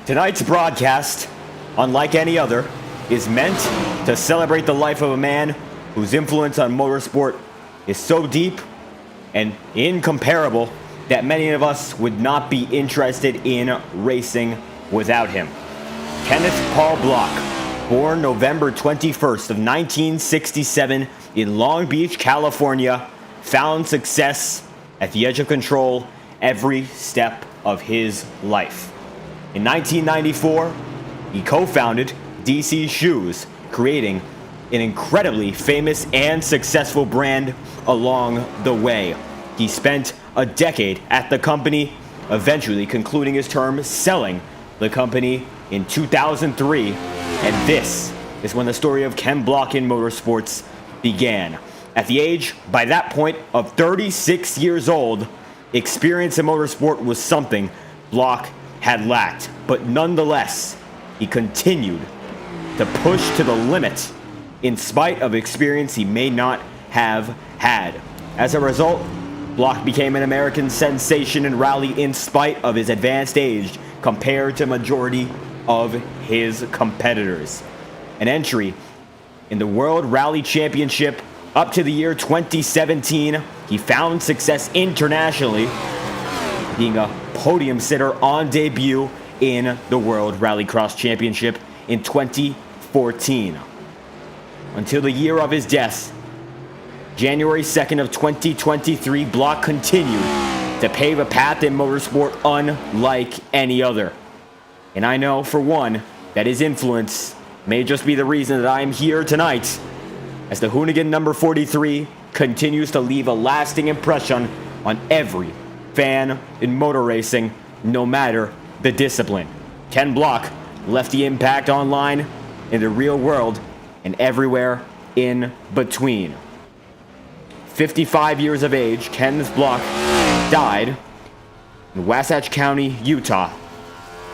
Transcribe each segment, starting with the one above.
Tonight's broadcast, unlike any other, is meant to celebrate the life of a man whose influence on motorsport is so deep and incomparable that many of us would not be interested in racing without him. Kenneth Paul Block, born November 21st of 1967 in Long Beach, California, found success at the edge of control every step of his life. In 1994, he co-founded DC Shoes, creating an incredibly famous and successful brand along the way. He spent a decade at the company, eventually concluding his term selling the company in 2003, and this is when the story of Ken Block in motorsports began. At the age, by that point, of 36 years old, experience in motorsport was something Block had lacked, but nonetheless, he continued to push to the limit in spite of experience he may not have had. As a result, Block became an American sensation in rally in spite of his advanced age compared to majority of his competitors. An entry in the World Rally Championship up to the year 2017, he found success internationally, being a podium sitter on debut in the World Rallycross Championship in 2014. Until the year of his death, January 2nd of 2023, Block continued to pave a path in motorsport unlike any other. And I know, for one, that his influence may just be the reason that I am here tonight, as the Hoonigan number 43 continues to leave a lasting impression on every fan in motor racing, no matter the discipline. Ken Block left the impact online, in the real world, and everywhere in between. 55 years of age, Kenneth Block died in Wasatch County, Utah.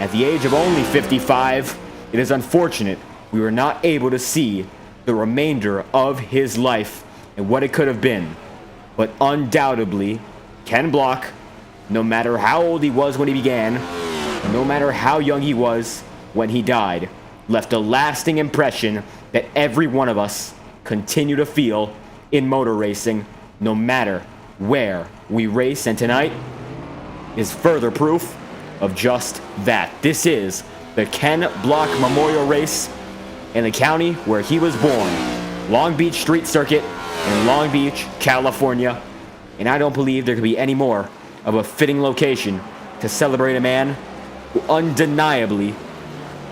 At the age of only 55, it is unfortunate we were not able to see the remainder of his life and what it could have been. But undoubtedly, Ken Block, no matter how old he was when he began, and no matter how young he was when he died, left a lasting impression that every one of us continue to feel in motor racing, no matter where we race. And tonight is further proof of just that. This is the Ken Block Memorial Race in the county where he was born, Long Beach Street Circuit in Long Beach, California. And I don't believe there could be any more of a fitting location to celebrate a man who undeniably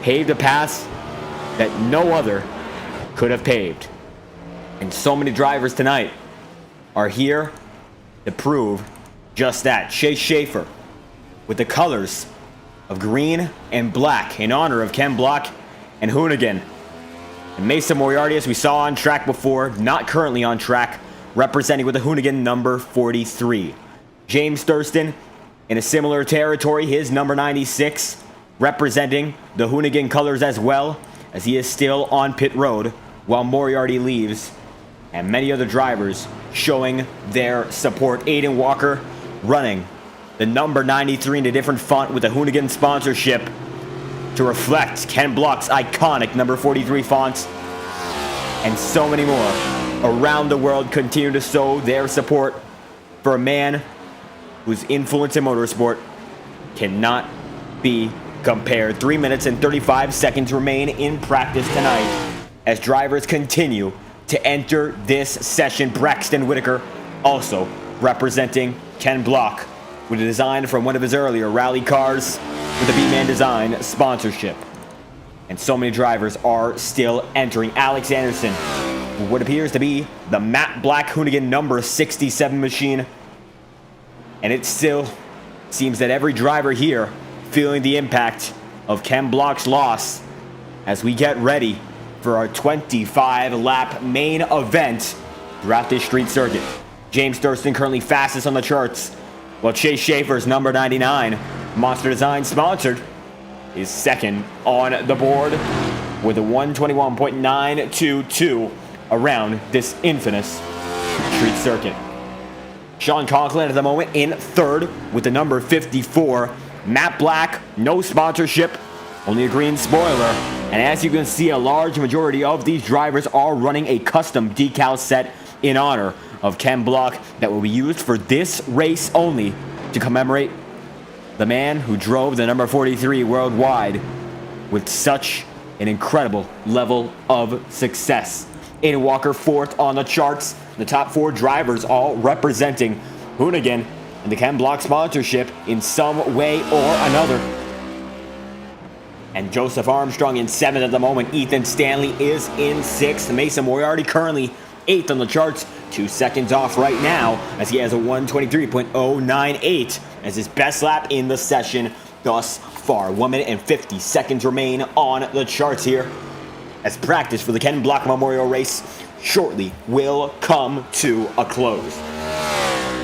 paved a path that no other could have paved. And so many drivers tonight are here to prove just that. Chase Schaefer with the colors of green and black in honor of Ken Block and Hoonigan. And Mesa Moriarty, as we saw on track before, not currently on track, representing with the Hoonigan number 43. James Thurston in a similar territory, his number 96, representing the Hoonigan colors as well, as he is still on pit road while Moriarty leaves, and many other drivers showing their support. Aiden Walker running the number 93 in a different font with the Hoonigan sponsorship to reflect Ken Block's iconic number 43 fonts, and so many more around the world continue to show their support for a man whose influence in motorsport cannot be compared. 3 minutes and 35 seconds remain in practice tonight as drivers continue to enter this session. Braxton Whitaker also representing Ken Block with a design from one of his earlier rally cars with the B-Man Design sponsorship. And so many drivers are still entering. Alex Anderson, what appears to be the matte black Hoonigan number 67 machine. And it still seems that every driver here feeling the impact of Ken Block's loss as we get ready for our 25-lap main event throughout this street circuit. James Thurston currently fastest on the charts, while Chase Schaefer's number 99, Monster Design sponsored, is second on the board with a 121.922 around this infamous street circuit. Sean Conklin at the moment in third with the number 54. Matte black, no sponsorship, only a green spoiler. And as you can see, a large majority of these drivers are running a custom decal set in honor of Ken Block that will be used for this race only to commemorate the man who drove the number 43 worldwide with such an incredible level of success. Aiden Walker fourth on the charts. The top 4 drivers all representing Hoonigan and the Ken Block sponsorship in some way or another. And Joseph Armstrong in 7th at the moment. Ethan Stanley is in 6th. Mason Moriarty currently 8th on the charts. 2 seconds off right now as he has a 1:23.098 as his best lap in the session thus far. 1 minute and 50 seconds remain on the charts here as practice for the Ken Block Memorial Race shortly will come to a close.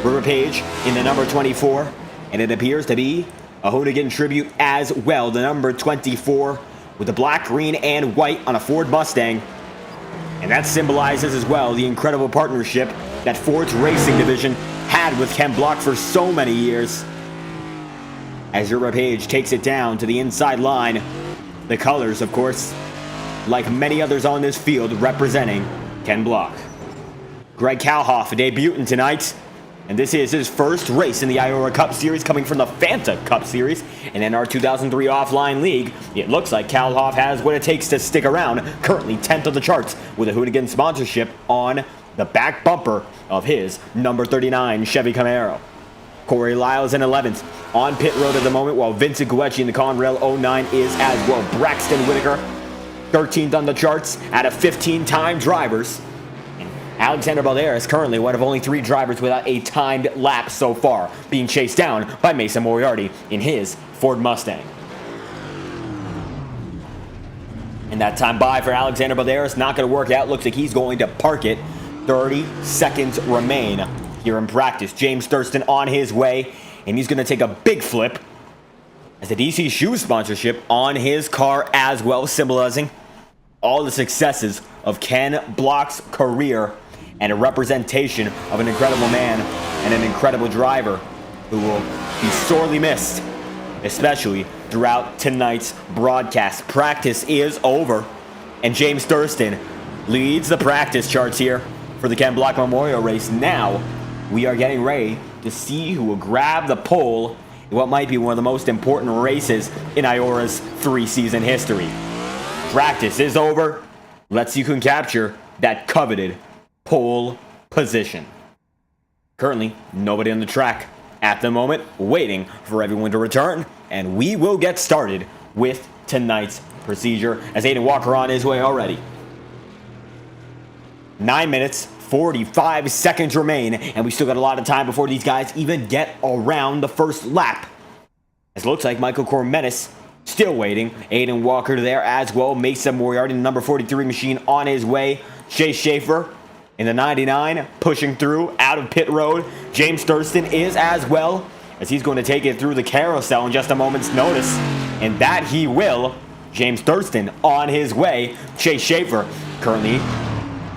River Page in the number 24, and it appears to be a Hoonigan tribute as well. The number 24 with the black, green, and white on a Ford Mustang. And that symbolizes as well the incredible partnership that Ford's racing division had with Ken Block for so many years. As River Page takes it down to the inside line, the colors, of course, like many others on this field, representing Ken Block. Greg Kalhoff debuting tonight, and this is his first race in the IORA Cup Series, coming from the Fanta Cup Series and in our 2003 offline league. It looks like Kalhoff has what it takes to stick around, currently 10th on the charts with a Hoonigan sponsorship on the back bumper of his number 39 Chevy Camaro. Corey Lyles in 11th on pit road at the moment, while Vincent Guecci in the Conrail 09 is as well. Braxton Whitaker 13th on the charts out of 15-time drivers. Alexander Balderas is currently one of only 3 drivers without a timed lap so far, being chased down by Mason Moriarty in his Ford Mustang. And that time by for Alexander Balderas not going to work out. Looks like he's going to park it. 30 seconds remain here in practice. James Thurston on his way, and he's going to take a big flip as the DC Shoe sponsorship on his car as well, symbolizing all the successes of Ken Block's career and a representation of an incredible man and an incredible driver who will be sorely missed, especially throughout tonight's broadcast. Practice is over, and James Thurston leads the practice charts here for the Ken Block Memorial Race. Now, we are getting ready to see who will grab the pole in what might be one of the most important races in IORA's 3-season history. Practice is over. Let's see who can capture that coveted pole position. Currently, nobody on the track at the moment, waiting for everyone to return, and we will get started with tonight's procedure as Aiden Walker on his way already. 9 minutes, 45 seconds remain, and we still got a lot of time before these guys even get around the first lap. As it looks like Michael Cormenis still waiting. Aiden Walker there as well. Mason Moriarty, the number 43 machine, on his way. Chase Schaefer in the 99, pushing through out of pit road. James Thurston is as well, as he's going to take it through the carousel in just a moment's notice. And that he will. James Thurston on his way. Chase Schaefer currently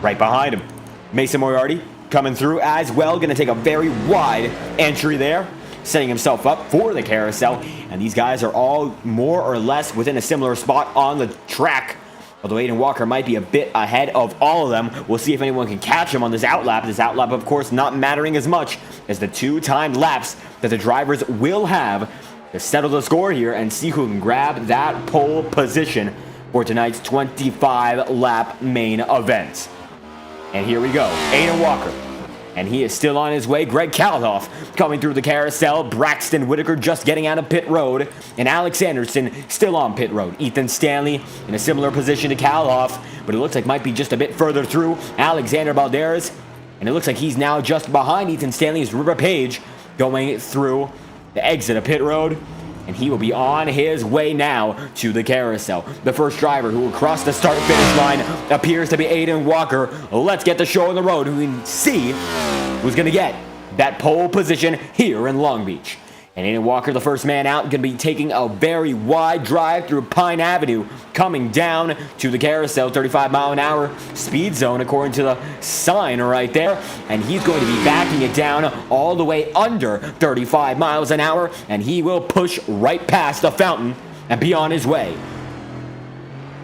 right behind him. Mason Moriarty coming through as well. Going to take a very wide entry there, setting himself up for the carousel. And these guys are all more or less within a similar spot on the track. Although Aiden Walker might be a bit ahead of all of them. We'll see if anyone can catch him on this outlap. This outlap, of course, not mattering as much as the 2 timed laps that the drivers will have to settle the score here and see who can grab that pole position for tonight's 25-lap main event. And here we go. Aiden Walker. And he is still on his way. Greg Kalhoff coming through the carousel. Braxton Whitaker just getting out of pit road. And Alex Anderson still on pit road. Ethan Stanley in a similar position to Kalhoff, but it looks like might be just a bit further through. Alexander Balderas. And it looks like he's now just behind Ethan Stanley's River Page going through the exit of pit road. And he will be on his way now to the carousel. The first driver who will cross the start-finish line appears to be Aiden Walker. Let's get the show on the road. We can see who's going to get that pole position here in Long Beach. And Aiden Walker, the first man out, going to be taking a very wide drive through Pine Avenue, coming down to the carousel, 35-mile-an-hour speed zone, according to the sign right there. And he's going to be backing it down all the way under 35 miles an hour, and he will push right past the fountain and be on his way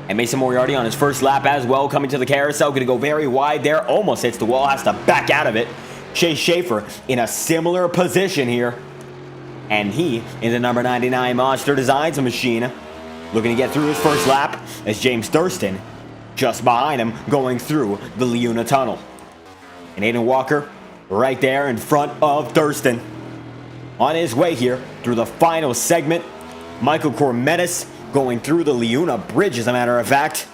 And Mason Moriarty on his first lap as well, coming to the carousel, going to go very wide there, almost hits the wall, has to back out of it. Chase Schaefer in a similar position here. And he is the number 99 Monster Designs machine, looking to get through his first lap as James Thurston just behind him going through the Leuna Tunnel. And Aiden Walker right there in front of Thurston. On his way here through the final segment, Michael Cormetis going through the Leuna Bridge, as a matter of fact.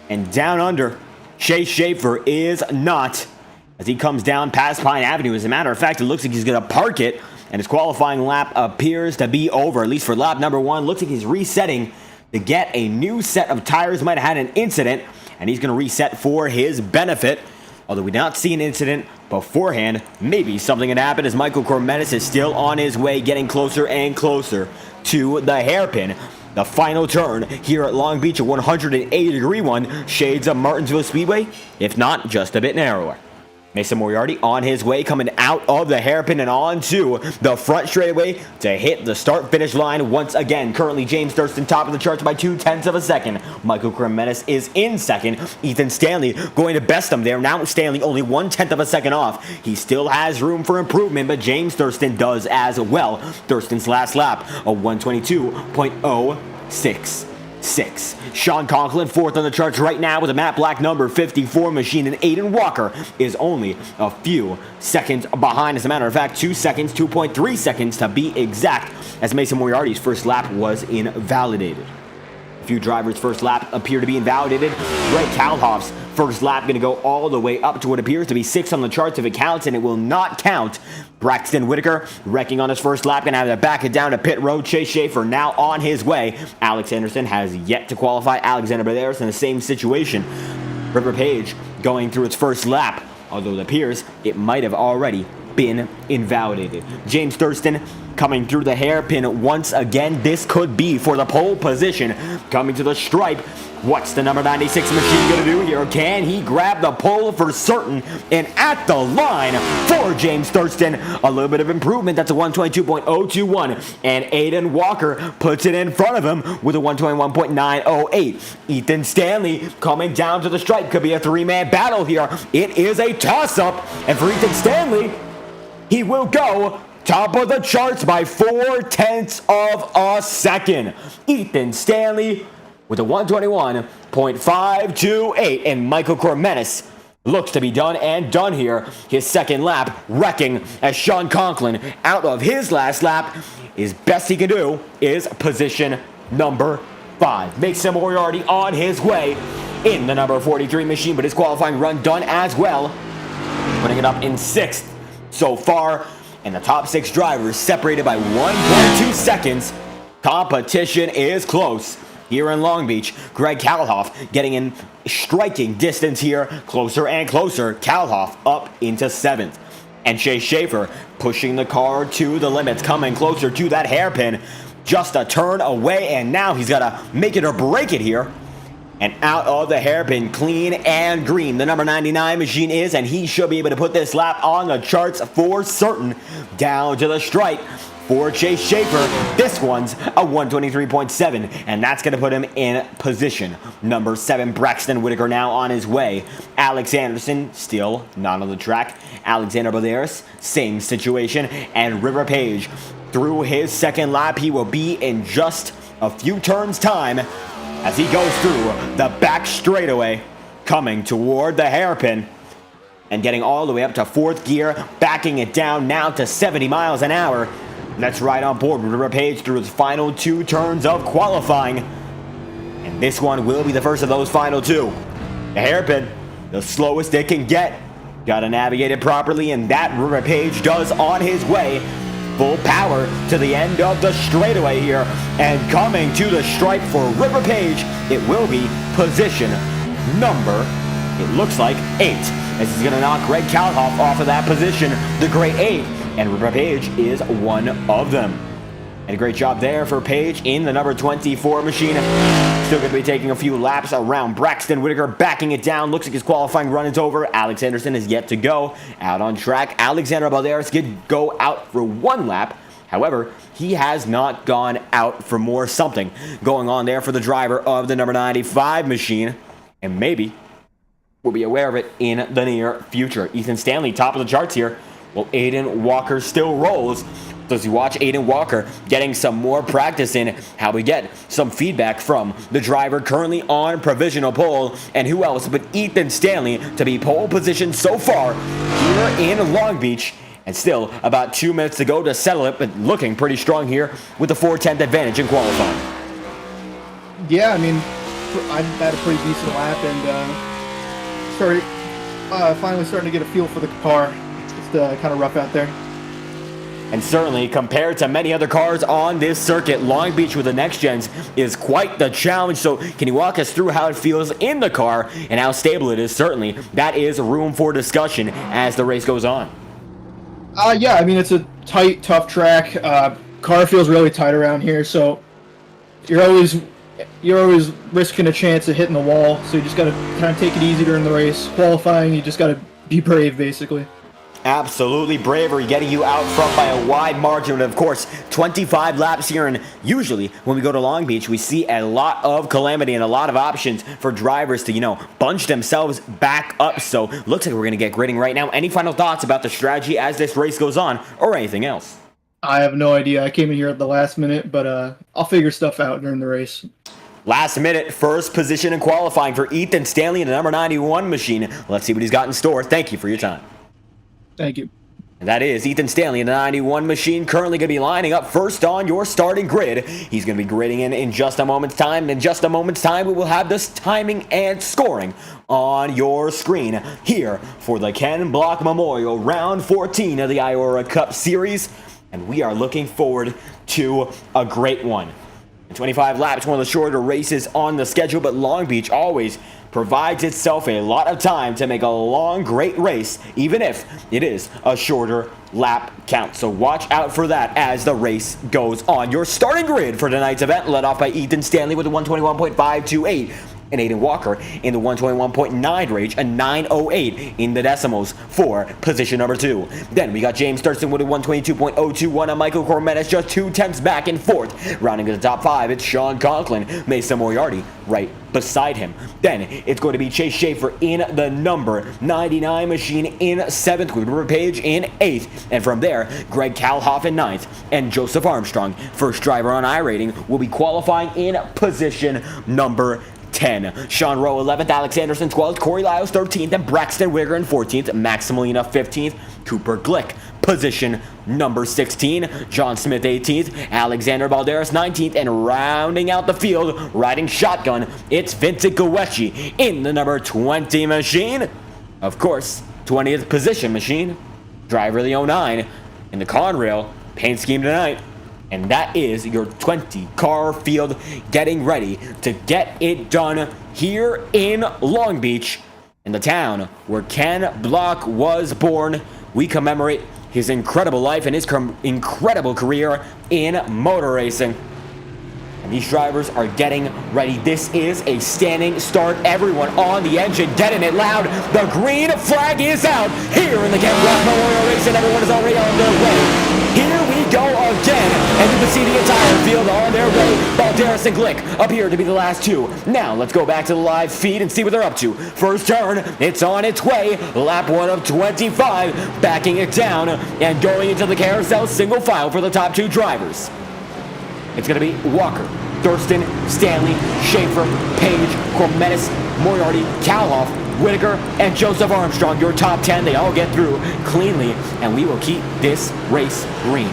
And down under, Chase Schaefer is not, as he comes down past Pine Avenue. As a matter of fact, it looks like he's going to park it, and his qualifying lap appears to be over, at least for lap number 1. Looks like he's resetting to get a new set of tires. Might have had an incident, and he's going to reset for his benefit. Although we did not see an incident beforehand, maybe something had happened as Michael Cormetis is still on his way, getting closer and closer to the hairpin. The final turn here at Long Beach, a 180-degree one, shades of Martinsville Speedway, if not just a bit narrower. Mason Moriarty on his way, coming out of the hairpin and onto the front straightaway to hit the start-finish line once again. Currently, James Thurston top of the charts by 0.2 of a second. Michael Cremetis is in second. Ethan Stanley going to best him there. Now Stanley only 0.1 of a second off. He still has room for improvement, but James Thurston does as well. Thurston's last lap, a 1:22.066. Sean Conklin fourth on the charts right now with a matte black number 54 machine, and Aiden Walker is only a few seconds behind. As a matter of fact, 2 seconds, 2.3 seconds to be exact, as Mason Moriarty's first lap was invalidated. A few drivers' first lap appear to be invalidated. Greg Kalhoff's first lap going to go all the way up to what appears to be 6 on the charts if it counts, and it will not count. Braxton Whitaker wrecking on his first lap, going to have to back it down to pit road. Chase Schaefer now on his way. Alex Anderson has yet to qualify. Alexander Badaris in the same situation. River Page going through its first lap, although it appears it might have already been invalidated. James Thurston coming through the hairpin once again. This could be for the pole position. Coming to the stripe. What's the number 96 machine going to do here? Can he grab the pole for certain? And at the line for James Thurston, a little bit of improvement. That's a 122.021. And Aiden Walker puts it in front of him with a 121.908. Ethan Stanley coming down to the stripe. Could be a 3-man battle here. It is a toss-up. And for Ethan Stanley, he will go top of the charts by 0.4 of a second. Ethan Stanley with a 121.528, and Michael Cormetis looks to be done and done here. His second lap wrecking as Sean Conklin out of his last lap. His best he can do is position number 5. Mason Moriarty on his way in the number 43 machine, but his qualifying run done as well, putting it up in 6th so far. And the top 6 drivers separated by 1.2 seconds. Competition is close here in Long Beach. Greg Kalhoff getting in striking distance here, closer and closer. Kalhoff up into 7th. And Chase Schaefer pushing the car to the limits, coming closer to that hairpin. Just a turn away, and now he's got to make it or break it here. And out of the hairpin, clean and green, the number 99 machine is, and he should be able to put this lap on the charts for certain. Down to the stripe for Chase Schaefer. This one's a 123.7, and that's going to put him in position number 7. Braxton Whitaker now on his way. Alex Anderson still not on the track. Alexander Badaris, same situation. And River Page through his second lap. He will be in just a few turns' time as he goes through the back straightaway, coming toward the hairpin and getting all the way up to 4th gear, backing it down now to 70 miles an hour. That's right on board with River Page through his final 2 turns of qualifying. And this one will be the first of those final 2. The hairpin, the slowest it can get. Got to navigate it properly, and that River Page does on his way. Full power to the end of the straightaway here, and coming to the stripe for River Page, it will be position number, it looks like 8, as he's going to knock Greg Kalhoff off of that position, the great 8, and River Page is one of them. And a great job there for Page in the number 24 machine. Still going to be taking a few laps around Braxton Whitaker, backing it down. Looks like his qualifying run is over. Alex Anderson is yet to go out on track. Alexander Balderas did go out for 1 lap. However, he has not gone out for more. Something going on there for the driver of the number 95 machine, and maybe we'll be aware of it in the near future. Ethan Stanley, top of the charts here, while Aiden Walker still rolls. So as you watch Aiden Walker getting some more practice in, how we get some feedback from the driver currently on provisional pole, and who else but Ethan Stanley to be pole position so far here in Long Beach. And still about 2 minutes to go to settle it, but looking pretty strong here with the 4/10 advantage in qualifying. Yeah, I mean, I had a pretty decent lap, and finally starting to get a feel for the car. Just kind of rough out there. And certainly, compared to many other cars on this circuit, Long Beach with the Next Gens is quite the challenge. So can you walk us through how it feels in the car and how stable it is? Certainly, that is room for discussion as the race goes on. Yeah, I mean, it's a tight, tough track. Car feels really tight around here, so you're always risking a chance of hitting the wall. So you just got to kind of take it easy during the race. Qualifying, you just got to be brave, basically. Absolutely, bravery getting you out front by a wide margin. And of course, 25 laps here, and usually when we go to Long Beach, we see a lot of calamity and a lot of options for drivers to, bunch themselves back up. So looks like we're going to get gritting right now. Any final thoughts about the strategy as this race goes on, or anything else? I have no idea. I came in here at the last minute, but I'll figure stuff out during the race. Last minute, first position in qualifying for Ethan Stanley in the number 91 machine. Let's see what he's got in store. Thank you for your time. Thank you. And that is Ethan Stanley in the 91 machine, currently going to be lining up first on your starting grid. He's going to be gridding in just a moment's time. In just a moment's time, we will have this timing and scoring on your screen here for the Ken Block Memorial Round 14 of the IORA Cup Series. And we are looking forward to a great one. In 25 laps, one of the shorter races on the schedule, but Long Beach always provides itself a lot of time to make a long, great race, even if it is a shorter lap count. So watch out for that as the race goes on. Your starting grid for tonight's event, led off by Ethan Stanley with a 121.528. And Aiden Walker in the 121.9 range, a 908 in the decimals for position number 2. Then we got James Thurston with a 122.021, and Michael Cormetis just 2/10 back in 4th. Rounding to the top 5, it's Sean Conklin, Mason Moriarty right beside him. Then it's going to be Chase Schaefer in the number 99 machine in 7th, with River Page in 8th. And from there, Greg Kalhoff in 9th, and Joseph Armstrong, first driver on iRating, will be qualifying in position number 10. Sean Rowe 11th, Alex Anderson 12th, Corey Lyles 13th, and Braxton Wigger in 14th, Max Molina 15th, Cooper Glick position number 16, John Smith 18th, Alexander Balderas 19th, and rounding out the field, riding shotgun, it's Vincent Goeshi in the number 20 machine. Of course, 20th position machine, driver of the 09 in the Conrail paint scheme tonight. And that is your 20-car field getting ready to get it done here in Long Beach, in the town where Ken Block was born. We commemorate his incredible life and his incredible career in motor racing. And these drivers are getting ready. This is a standing start. Everyone on the engine getting it loud. The green flag is out here in the Ken Block Memorial Racing. Everyone is already on their way. Here we go again, and you can see the entire field on their way. Balderas and Glick appear to be the last two. Now let's go back to the live feed and see what they're up to. First turn, it's on its way. Lap 1 of 25, backing it down and going into the carousel single file for the top 2 drivers. It's going to be Walker, Thurston, Stanley, Schaefer, Page, Cormetis, Moriarty, Kalhoff, Whitaker, and Joseph Armstrong. Your top 10, they all get through cleanly, and we will keep this race green.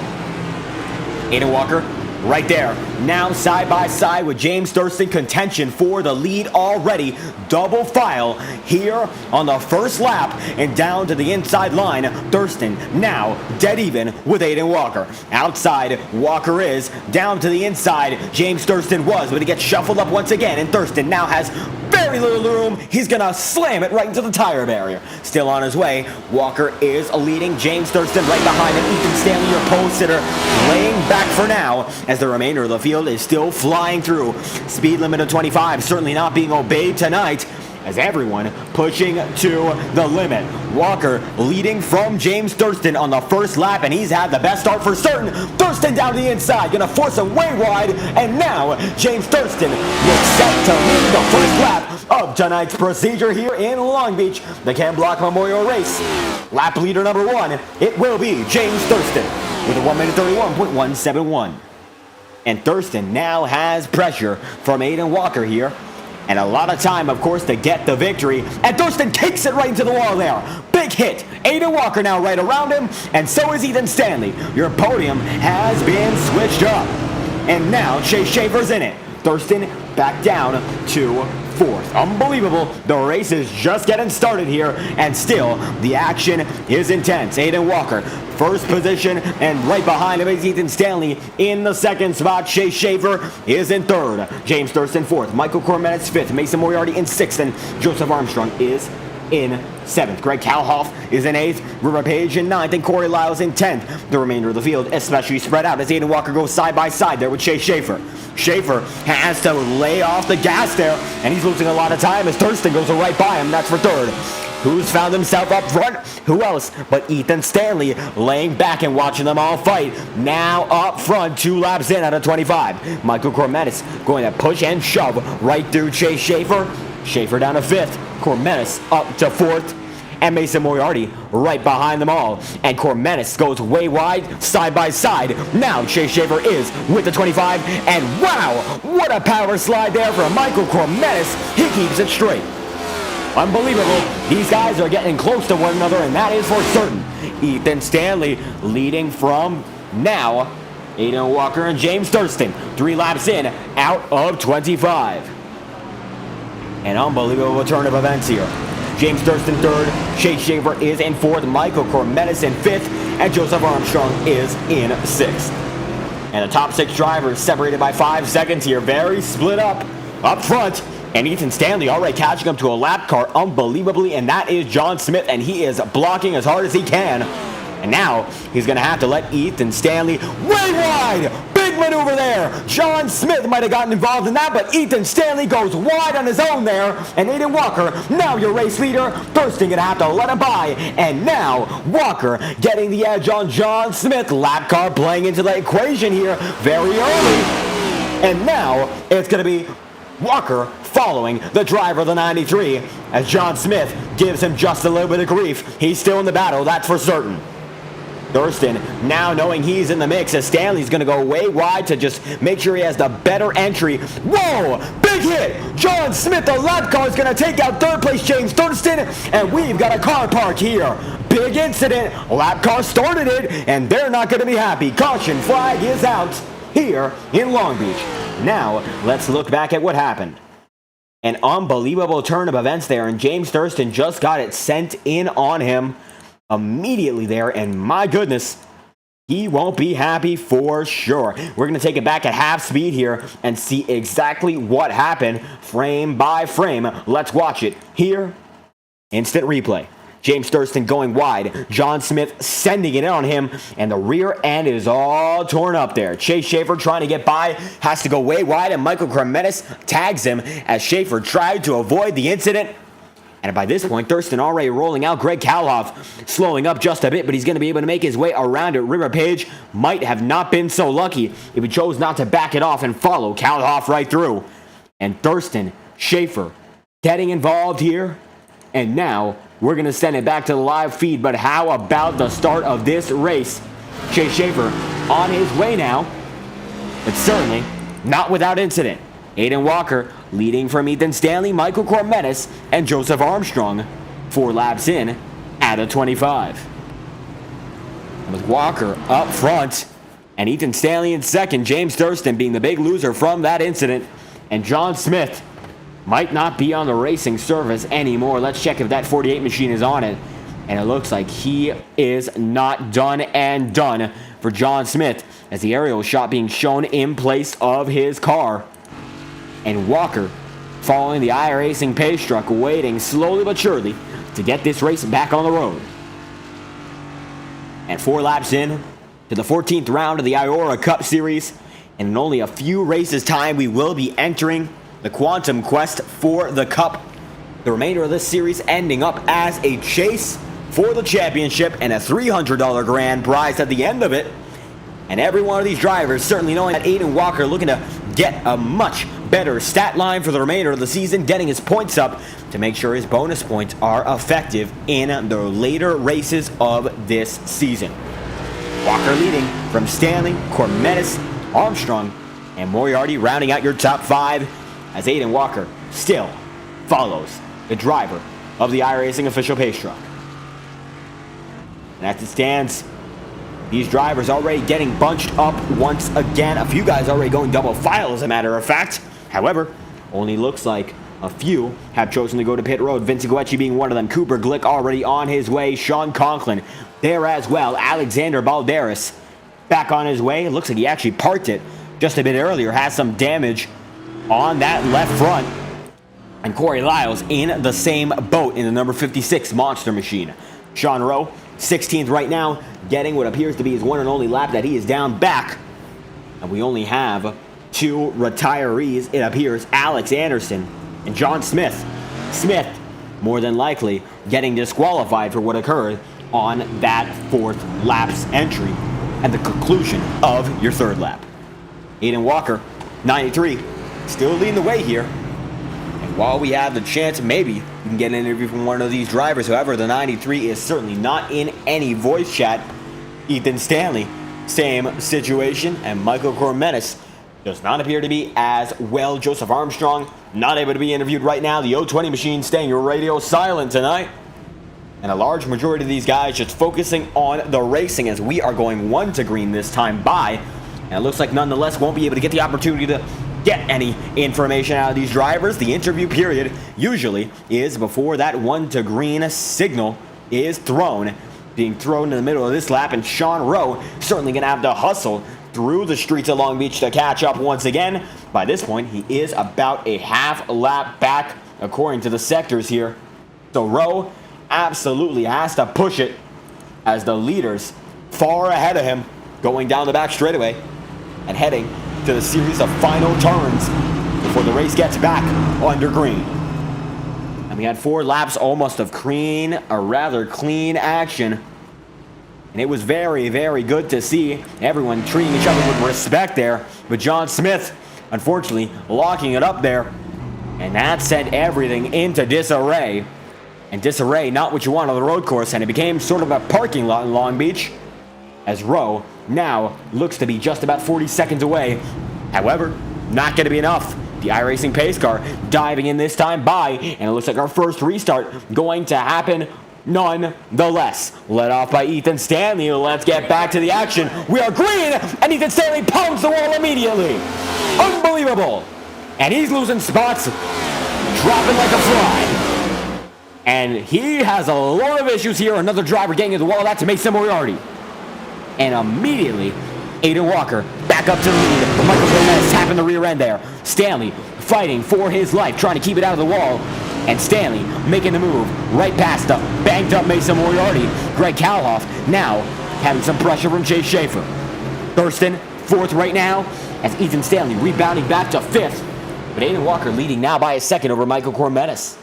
Aiden Walker right there, now side by side with James Thurston, contention for the lead already. Double file here on the first lap, and down to the inside line, Thurston now dead even with Aiden Walker. Outside, Walker is down to the inside. James Thurston was, but he gets shuffled up once again, and Thurston now has very little room. He's gonna slam it right into the tire barrier. Still on his way, Walker is leading. James Thurston right behind him. Ethan Stanley, your pole sitter, laying back for now, as the remainder of the field is still flying through. Speed limit of 25, certainly not being obeyed tonight, as everyone pushing to the limit. Walker leading from James Thurston on the first lap, and he's had the best start for certain. Thurston down to the inside, gonna force him way wide, and now James Thurston looks set to lead the first lap of tonight's procedure here in Long Beach, the Ken Block Memorial Race. Lap leader number 1, it will be James Thurston with a 1 minute 31.171. And Thurston now has pressure from Aiden Walker here. And a lot of time, of course, to get the victory. And Thurston takes it right into the wall there. Big hit. Aiden Walker now right around him. And so is Ethan Stanley. Your podium has been switched up. And now Chase Schaefer's in it. Thurston back down to 4th. Unbelievable. The race is just getting started here. And still, the action is intense. Aiden Walker, first position, and right behind him is Ethan Stanley in the 2nd spot. Chase Schaefer is in 3rd. James Thurston 4th. Michael Cormettes 5th. Mason Moriarty in 6th. And Joseph Armstrong is in 7th. Greg Kalhoff is in 8th. River Page in 9th. And Corey Lyles in 10th. The remainder of the field especially spread out as Aiden Walker goes side by side there with Chase Schaefer. Schaefer has to lay off the gas there, and he's losing a lot of time as Thurston goes right by him. That's for 3rd. Who's found himself up front? Who else but Ethan Stanley, laying back and watching them all fight. Now up front, 2 laps in out of 25. Michael Cormettes going to push and shove right through Chase Schaefer. Schaefer down to 5th. Cormettes up to 4th. And Mason Moriarty right behind them all. And Cormettes goes way wide, side by side. Now Chase Schaefer is with the 25. And wow, what a power slide there from Michael Cormettes. He keeps it straight. Unbelievable. These guys are getting close to one another, and that is for certain. Ethan Stanley leading from now Aiden Walker and James Thurston. 3 laps in, out of 25. An unbelievable turn of events here. James Thurston 3rd, Chase Schaefer is in 4th, Michael Cormettes in 5th, and Joseph Armstrong is in 6th. And the top 6 drivers separated by 5 seconds here, very split up front. And Ethan Stanley already catching up to a lap car unbelievably, and that is John Smith, and he is blocking as hard as he can. And now he's going to have to let Ethan Stanley way wide. Big maneuver there. John Smith might have gotten involved in that, but Ethan Stanley goes wide on his own there. And Aiden Walker, now your race leader. Thurston going to have to let him by. And now Walker getting the edge on John Smith. Lap car playing into the equation here very early. And now it's going to be Walker following the driver of the 93 as John Smith gives him just a little bit of grief. He's still in the battle, that's for certain. Thurston now knowing he's in the mix as Stanley's going to go way wide to just make sure he has the better entry. Whoa! Big hit! John Smith, the lap car, is going to take out 3rd place James Thurston, and we've got a car park here. Big incident. Lap car started it, and they're not going to be happy. Caution flag is out here in Long Beach. Now, let's look back at what happened. An unbelievable turn of events there, and James Thurston just got it sent in on him immediately there, and my goodness, he won't be happy for sure. We're going to take it back at half speed here and see exactly what happened frame by frame. Let's watch it here. Instant replay. James Thurston going wide. John Smith sending it in on him, and the rear end is all torn up there. Chase Schaefer trying to get by, has to go way wide, and Michael Cormettes tags him as Schaefer tried to avoid the incident. And by this point, Thurston already rolling out. Greg Kalhoff slowing up just a bit, but he's going to be able to make his way around it. River Page might have not been so lucky if he chose not to back it off and follow Kalhoff right through. And Thurston, Schaefer getting involved here. And now we're going to send it back to the live feed. But how about the start of this race? Chase Schaefer on his way now, but certainly not without incident. Aiden Walker leading from Ethan Stanley, Michael Cormettes, and Joseph Armstrong 4 laps in at a 25. With Walker up front and Ethan Stanley in second, James Thurston being the big loser from that incident, and John Smith might not be on the racing surface anymore. Let's check if that 48 machine is on it. And it looks like he is not done and done for John Smith as the aerial shot being shown in place of his car. And Walker following the iRacing pace truck, waiting slowly but surely to get this race back on the road. And 4 laps in to the 14th round of the IORA Cup Series. And in only a few races time, we will be entering the Quantum Quest for the Cup The remainder of this series ending up as a chase for the championship and a $300 grand prize at the end of it. And every one of these drivers certainly knowing that Aiden Walker looking to get a much better stat line for the remainder of the season, getting his points up to make sure his bonus points are effective in the later races of this season. Walker leading from Stanley, Cormetis, Armstrong, and Moriarty rounding out your top 5 as Aiden Walker still follows the driver of the iRacing official pace truck. And as it stands, these drivers already getting bunched up once again. A few guys already going double file, as a matter of fact. However, only looks like a few have chosen to go to pit road. Vince Guecci being one of them. Cooper Glick already on his way. Sean Conklin there as well. Alexander Balderas back on his way. It looks like he actually parked it just a bit earlier. Has some damage on that left front. And Corey Lyles in the same boat in the number 56 Monster Machine. Sean Rowe, 16th right now, getting what appears to be his one and only lap that he is down back. And we only have 2 retirees, it appears, Alex Anderson and John Smith. Smith, more than likely, getting disqualified for what occurred on that 4th lap's entry at the conclusion of your 3rd lap. Aiden Walker, 93, still leading the way here. And while we have the chance, maybe you can get an interview from one of these drivers. However, the 93 is certainly not in any voice chat. Ethan Stanley, same situation. And Michael Cormetis does not appear to be as well. Joseph Armstrong, not able to be interviewed right now. The 020 machine staying radio silent tonight. And a large majority of these guys just focusing on the racing as we are going 1 to green this time by. And it looks like nonetheless won't be able to get the opportunity to get any information out of these drivers. The interview period usually is before that 1 to green signal is being thrown in the middle of this lap. And Sean Rowe certainly going to have to hustle through the streets of Long Beach to catch up once again. By this point, he is about a half lap back according to the sectors here. So Rowe absolutely has to push it as the leaders far ahead of him going down the back straightaway and heading to the series of final turns before the race gets back under green. And we had 4 laps almost of clean action. And it was very, very good to see everyone treating each other with respect there. But John Smith, unfortunately, locking it up there. And that sent everything into disarray. And disarray, not what you want on the road course. And it became sort of a parking lot in Long Beach, as Rowe now looks to be just about 40 seconds away. However, not going to be enough. The iRacing pace car diving in this time by, and it looks like our first restart going to happen nonetheless. Led off by Ethan Stanley. Let's get back to the action. We are green, and Ethan Stanley pounds the wall immediately. Unbelievable. And he's losing spots, dropping like a fly. And he has a lot of issues here. Another driver getting in the wall. That's Mason Moriarty. And immediately, Aiden Walker back up to the lead. But Michael Gomez tapping the rear end there. Stanley fighting for his life, trying to keep it out of the wall. And Stanley making the move right past the banged up Mason Moriarty. Greg Kalhoff now having some pressure from Chase Schaefer. Thurston, 4th right now, as Ethan Stanley rebounding back to 5th. But Aiden Walker leading now by a second over Michael Cormetis.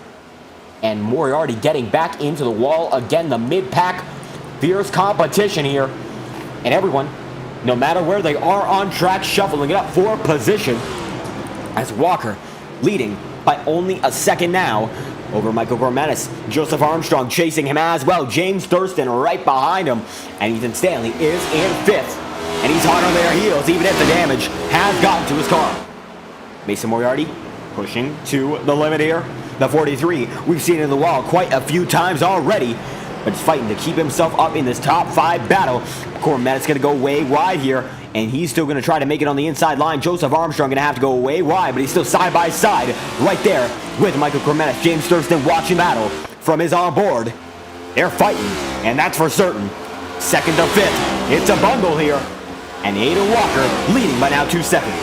And Moriarty getting back into the wall again. The mid-pack, fierce competition here. And everyone, no matter where they are on track, shuffling it up for position. As Walker leading by only a second now over Michael Cormetis. Joseph Armstrong chasing him as well. James Thurston right behind him. And Ethan Stanley is in 5th. And he's hot on their heels, even if the damage has gotten to his car. Mason Moriarty pushing to the limit here. The 43, we've seen it in the wall quite a few times already. But he's fighting to keep himself up in this top 5 battle. Cormetis going to go way wide here. And he's still going to try to make it on the inside line. Joseph Armstrong going to have to go way wide. But he's still side by side right there with Michael Cormetis. James Thurston watching battle from his onboard. They're fighting. And that's for certain. 2nd to 5th. It's a bundle here. And Aiden Walker leading by now 2 seconds.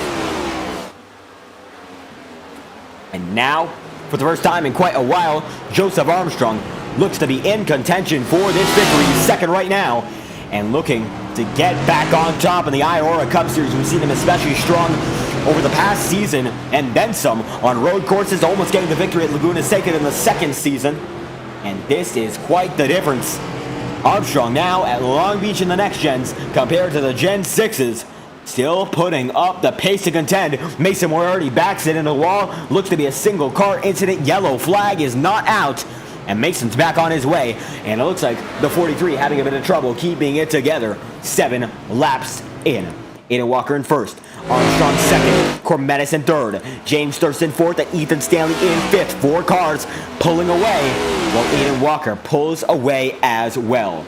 And now, for the first time in quite a while, Joseph Armstrong looks to be in contention for this victory. He's 2nd right now and looking to get back on top in the IORA Cup Series. We've seen him especially strong over the past season and then some on road courses, almost getting the victory at Laguna Seca in the second season. And this is quite the difference. Armstrong now at Long Beach in the next gens compared to the Gen 6s. Still putting up the pace to contend. Mason Moriarty backs it in the wall. Looks to be a single car incident. Yellow flag is not out. And Mason's back on his way. And it looks like the 43 having a bit of trouble keeping it together. 7 laps in. Aiden Walker in first. Armstrong second. Cormetis in third. James Thurston fourth. And Ethan Stanley in fifth. 4 cars pulling away while Aiden Walker pulls away as well.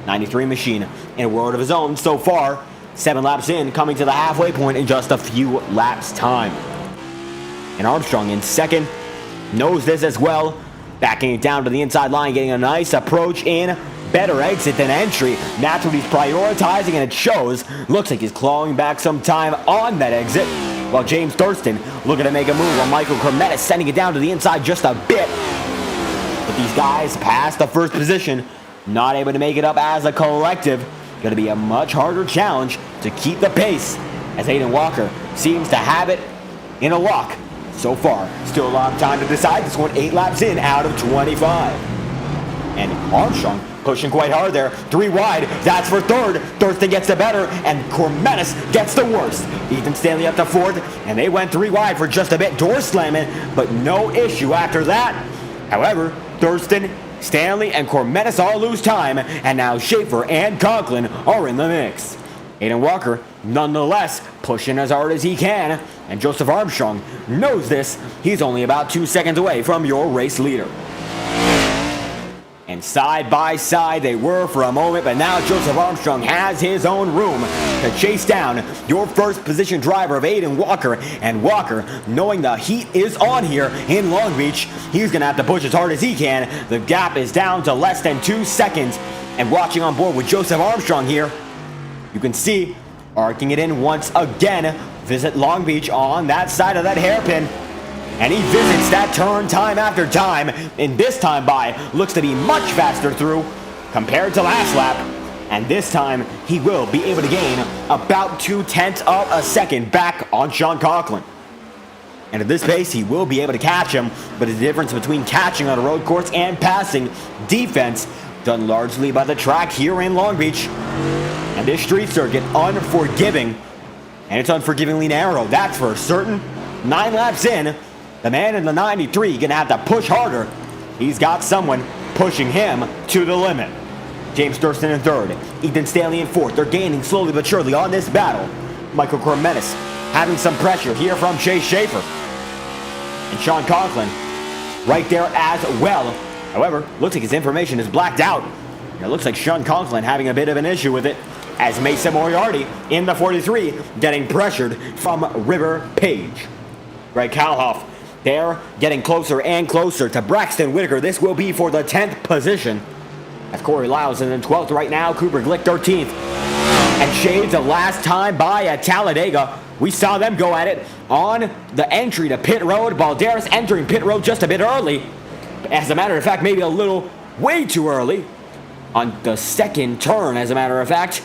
93 machine in a world of his own so far. 7 laps in, coming to the halfway point in just a few laps time. And Armstrong in second. Knows this as well. Backing it down to the inside line, getting a nice approach in. Better exit than entry. That's what he's prioritizing, and it shows. Looks like he's clawing back some time on that exit. While James Thurston looking to make a move, while Michael Cormetis sending it down to the inside just a bit. But these guys past the first position, not able to make it up as a collective. Going to be a much harder challenge to keep the pace, as Aiden Walker seems to have it in a lock so far. Still a lot of time to decide this one. 8 laps in out of 25. And Armstrong pushing quite hard there. 3 wide. That's for third. Thurston gets the better, and Cormetis gets the worst. Ethan Stanley up to fourth, and they went 3 wide for just a bit. Door slamming, but no issue after that. However, Thurston, Stanley, and Cormetis all lose time, and now Schaefer and Conklin are in the mix. Aiden Walker, nonetheless, pushing as hard as he can, and Joseph Armstrong knows this. He's only about 2 seconds away from your race leader. And side by side they were for a moment, but now Joseph Armstrong has his own room to chase down your first position driver of Aiden Walker. And Walker, knowing the heat is on here in Long Beach, he's going to have to push as hard as he can. The gap is down to less than 2 seconds. And watching on board with Joseph Armstrong here, you can see, arcing it in once again, visit Long Beach on that side of that hairpin. And he visits that turn time after time, and this time by looks to be much faster through compared to last lap. And this time, he will be able to gain about 0.2 of a second back on Sean Conklin. And at this pace, he will be able to catch him, but the difference between catching on a road course and passing defense done largely by the track here in Long Beach. And this street circuit, unforgiving, and it's unforgivingly narrow, that's for certain. 9 laps in, the man in the 93 gonna have to push harder. He's got someone pushing him to the limit. James Thurston in third, Ethan Stanley in fourth. They're gaining slowly but surely on this battle. Michael Cormetis having some pressure here from Chase Schaefer. And Sean Conklin right there as well. However, looks like his information is blacked out. And it looks like Sean Conklin having a bit of an issue with it, as Mason Moriarty in the 43 getting pressured from River Page. Greg Kalhoff, they're getting closer and closer to Braxton Whitaker. This will be for the 10th position. As Corey Lyles is in 12th right now. Cooper Glick 13th. And shades the last time by at Talladega. We saw them go at it on the entry to pit road. Balderas entering pit road just a bit early. As a matter of fact, maybe a little way too early. On the second turn, as a matter of fact.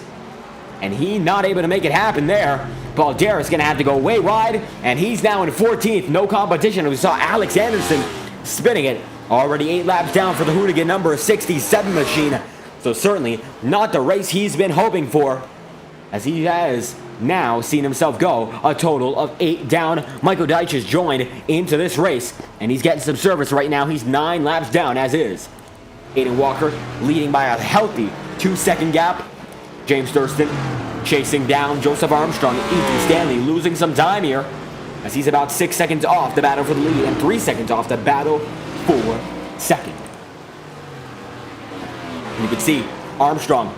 And he not able to make it happen there. Balderas going to have to go way wide, and he's now in 14th. No competition. We saw Alex Anderson spinning it. Already 8 laps down for the hooligan number 67 machine. So certainly not the race he's been hoping for, as he has now seen himself go a total of 8 down. Michael Deitch has joined into this race, and he's getting some service right now. He's 9 laps down as is. Aiden Walker leading by a healthy 2-second gap. James Thurston chasing down Joseph Armstrong. Ethan Stanley losing some time here, as he's about 6 seconds off the battle for the lead and 3 seconds off the battle for second. And you can see Armstrong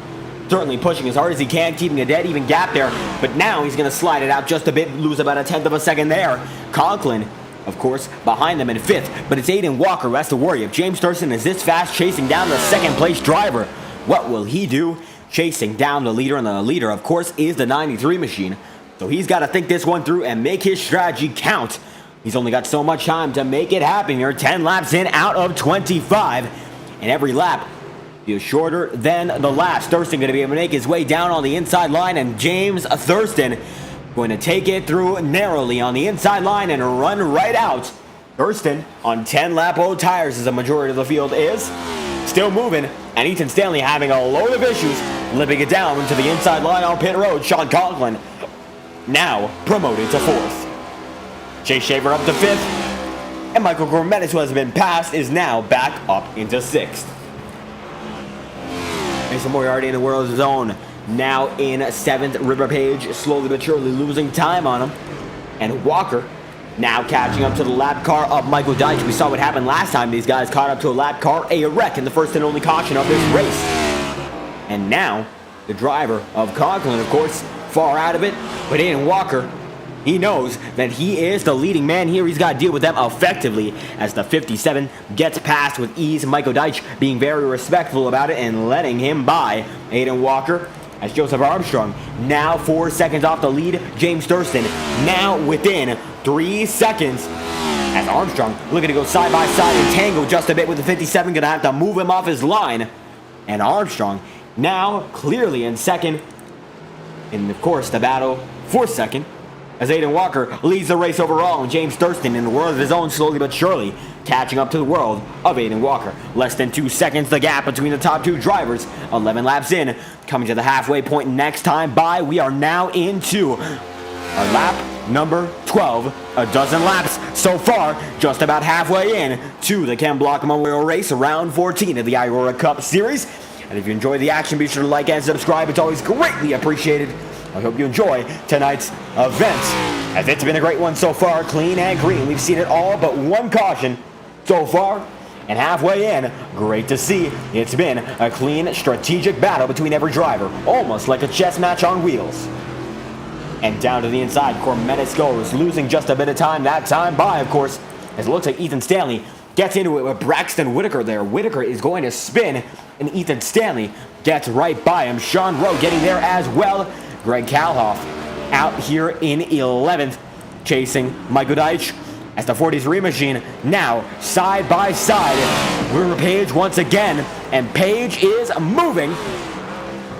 certainly pushing as hard as he can, keeping a dead even gap there, but now he's going to slide it out just a bit, lose about 1/10 of a second there. Conklin, of course, behind them in 5th, but it's Aiden Walker who has to worry if James Thurston is this fast chasing down the second place driver. What will he do? Chasing down the leader, and the leader, of course, is the 93 machine. So he's got to think this one through and make his strategy count. He's only got so much time to make it happen here. 10 laps in out of 25. And every lap is shorter than the last. Thurston going to be able to make his way down on the inside line, and James Thurston going to take it through narrowly on the inside line and run right out. Thurston on 10-lap old tires as the majority of the field is still moving, and Ethan Stanley having a load of issues, limping it down to the inside line on pit road. Sean Conklin now promoted to fourth. Chase Shaver up to fifth, and Michael Gourmetis, who has been passed, is now back up into sixth. Mason Moriarty in the world zone now in seventh. River Page slowly but surely losing time on him, and Walker now catching up to the lap car of Michael Deitch. We saw what happened last time these guys caught up to a lap car, a wreck in the first and only caution of this race. And now the driver of Conklin, of course, far out of it, but Aiden Walker, he knows that he is the leading man here. He's got to deal with them effectively as the 57 gets past with ease. Michael Deitch being very respectful about it and letting him by. Aiden Walker, as Joseph Armstrong now 4 seconds off the lead. James Thurston now within 3 seconds as Armstrong looking to go side by side and tangle just a bit with the 57. Gonna have to move him off his line, and Armstrong now clearly in second. And of course the battle for second as Aiden Walker leads the race overall, and James Thurston in the world of his own slowly but surely catching up to the world of Aiden Walker. Less than 2 seconds the gap between the top two drivers. 11 laps in, coming to the halfway point next time by. We are now into our lap number 12. A dozen laps so far, just about halfway in to the Ken Block Memorial Race, round 14 of the IORA Cup Series. And if you enjoy the action, be sure to like and subscribe. It's always greatly appreciated. I hope you enjoy tonight's event, as it's been a great one so far, clean and green. We've seen it all but one caution so far, and halfway in, great to see. It's been a clean, strategic battle between every driver, almost like a chess match on wheels. And down to the inside, Gourmetis goes, losing just a bit of time that time by, of course, as it looks like Ethan Stanley gets into it with Braxton Whitaker there. Whitaker is going to spin, and Ethan Stanley gets right by him. Sean Rowe getting there as well. Greg Kalhoff out here in 11th, chasing Michael Deitch as the 43 machine now side by side. River Page once again, and Page is moving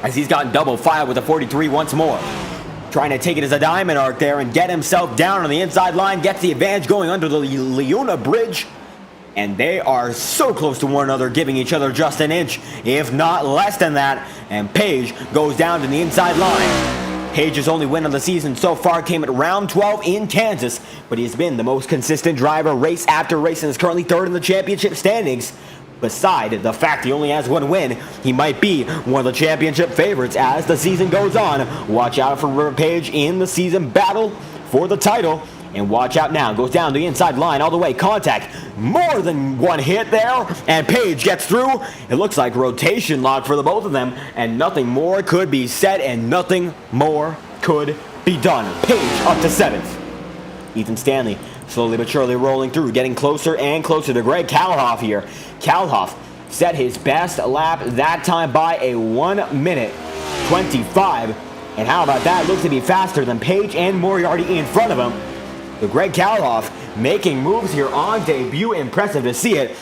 as he's gotten double file with the 43 once more. Trying to take it as a diamond arc there and get himself down on the inside line, gets the advantage going under the Leona Bridge. And they are so close to one another, giving each other just an inch, if not less than that. And Page goes down to the inside line. Page's only win of the season so far came at round 12 in Kansas, but he's been the most consistent driver race after race and is currently third in the championship standings. Beside the fact he only has one win, he might be one of the championship favorites as the season goes on. Watch out for River Page in the season battle for the title. And watch out now, goes down the inside line all the way, contact, more than one hit there, and Page gets through. It looks like rotation lock for the both of them, and nothing more could be said, and nothing more could be done. Page up to 7th. Ethan Stanley slowly but surely rolling through, getting closer and closer to Greg Kalhoff here. Kalhoff set his best lap that time by a 1 minute 25, and how about that? Looks to be faster than Page and Moriarty in front of him. The Greg Kalhoff making moves here on debut. Impressive to see it.